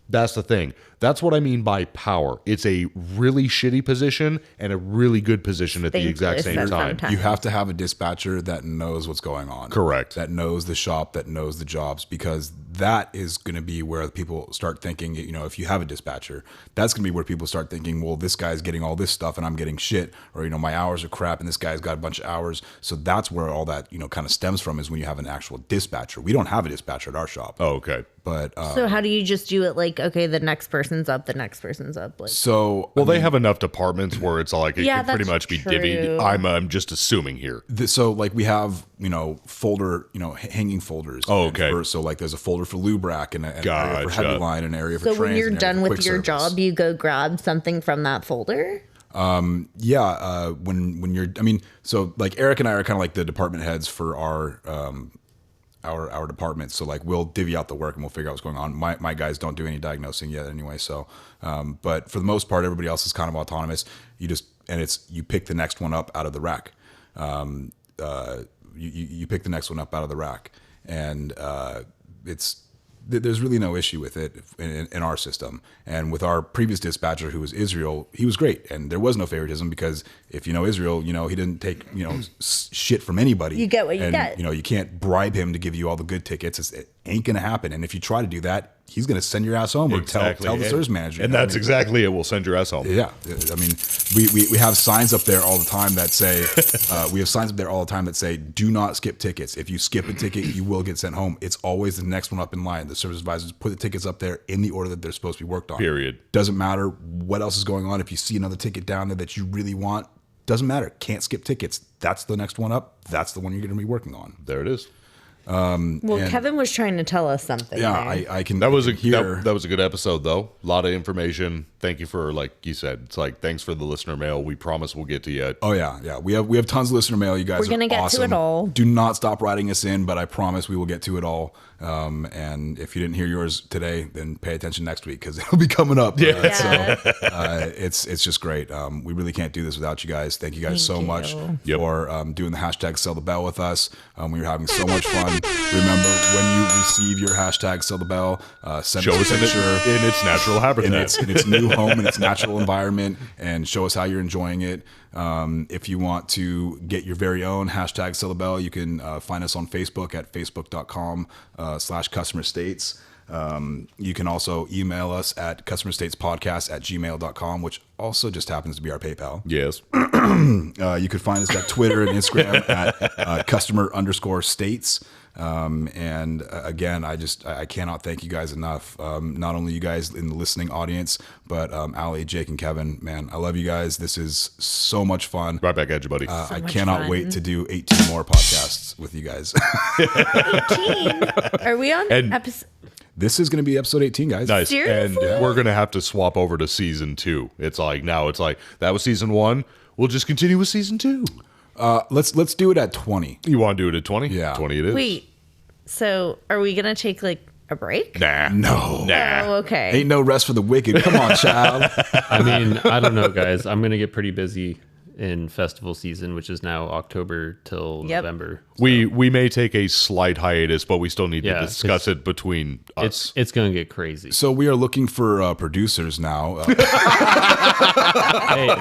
That's the thing. That's what I mean by power. It's a really shitty position and a really good position at the exact same time. You have to have a dispatcher that knows what's going on. Correct. That knows the shop, that knows the jobs, because that is going to be where people start thinking, if you have a dispatcher, that's going to be where people start thinking, well, this guy's getting all this stuff and I'm getting shit, or, my hours are crap and this guy's got a bunch of hours. So that's where all that, kind of stems from, is when you have an actual dispatcher. We don't have a dispatcher at our shop. Oh, okay. But so how do you just do it like, okay, the next person's up, like they have enough departments where it's like it can pretty much be divvied. I'm just assuming here. So like we have folder, hanging folders. Oh, okay. So like there's a folder for lubrac and an area for heavy line, an area for so trans. when you're done with your job, you go grab something from that folder. When you're, so like Eric and I are kind of like the department heads for our department. So like we'll divvy out the work and we'll figure out what's going on. My guys don't do any diagnosing yet anyway. So, but for the most part, everybody else is kind of autonomous. You pick the next one up out of the rack. You pick the next one up out of the rack, and there's really no issue with it in our system. And with our previous dispatcher, who was Israel, he was great. And there was no favoritism, because if you know Israel, he didn't take, shit from anybody. You get what you get. You can't bribe him to give you all the good tickets. It ain't going to happen. And if you try to do that, he's going to send your ass home, or tell the service manager. And that's exactly it. We'll send your ass home. Yeah. We have signs up there all the time that say, do not skip tickets. If you skip a ticket, you will get sent home. It's always the next one up in line. The service advisors put the tickets up there in the order that they're supposed to be worked on. Period. Doesn't matter what else is going on. If you see another ticket down there that you really want, doesn't matter. Can't skip tickets. That's the next one up. That's the one you're going to be working on. There it is. Kevin was trying to tell us something. Yeah, I can. That was a good episode, though. A lot of information. Thank you for, like you said, it's like, thanks for the listener mail. We promise we'll get to you. Oh yeah. We have tons of listener mail. You guys, we're gonna get awesome. To it all. Do not stop writing us in, but I promise we will get to it all. And if you didn't hear yours today, then pay attention next week, because it'll be coming up. So it's just great. We really can't do this without you guys. Thank you guys so much for doing the hashtag Sell the Bell with us. We were having so much fun. Remember, when you receive your hashtag Sell the Bell, send us a picture in its natural habitat, in its new home, in its natural environment, and show us how you're enjoying it. If you want to get your very own hashtag Sell the Bell, you can find us on Facebook at facebook.com/customer states. You can also email us at customerstatespodcast@gmail.com, which also just happens to be our PayPal. Yes. You could find us at Twitter and Instagram at customer_states. And again, I cannot thank you guys enough. Not only you guys in the listening audience, but Ali, Jake, and Kevin. Man, I love you guys. This is so much fun. Right back at you, buddy. I cannot wait to do 18 more podcasts with you guys. 18? Are we on episode? This is going to be episode 18, guys. Nice. Seriously? And we're going to have to swap over to season 2. It's like that was season 1. We'll just continue with season 2. Let's do it at 20. You want to do it at 20? Yeah. 20 it is. Wait, so are we going to take like a break? Nah. No. Oh, okay. Ain't no rest for the wicked. Come on, child. I don't know, guys. I'm going to get pretty busy in festival season, which is now October till November. So. We may take a slight hiatus, but we still need to discuss it between us. It's going to get crazy. So we are looking for producers now. Hey,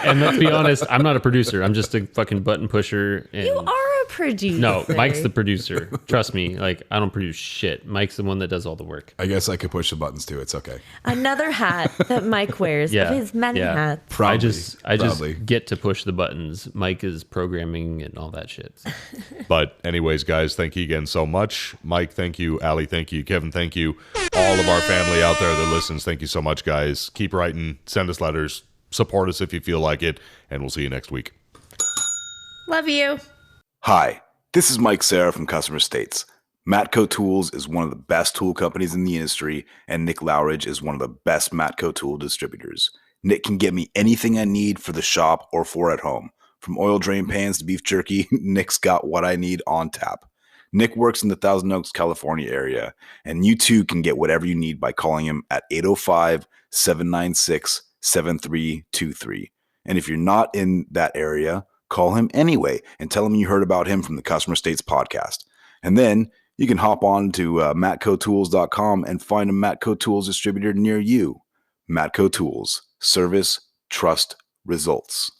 and let's be honest, I'm not a producer. I'm just a fucking button pusher. And You are a producer. No, Mike's the producer. Trust me. Like, I don't produce shit. Mike's the one that does all the work. I guess I could push the buttons too. It's okay. Another hat that Mike wears of his many hats. I just get to push the buttons. Mike is programming and all that shit. But anyways, guys, thank you again so much. Mike, thank you. Ali, thank you. Kevin, thank you. All of our family out there that listens, thank you so much, guys. Keep writing. Send us letters. Support us if you feel like it. And we'll see you next week. Love you. Hi, this is Mike Serra from Customer States. Matco Tools is one of the best tool companies in the industry, and Nick Lowridge is one of the best Matco tool distributors. Nick can get me anything I need for the shop or for at home. From oil drain pans to beef jerky, Nick's got what I need on tap. Nick works in the Thousand Oaks, California area, and you too can get whatever you need by calling him at 805-796-7323. And if you're not in that area, call him anyway and tell him you heard about him from the Customer States podcast. And then You can hop on to matcotools.com and find a Matco Tools distributor near you. Matco Tools. Service, trust, results.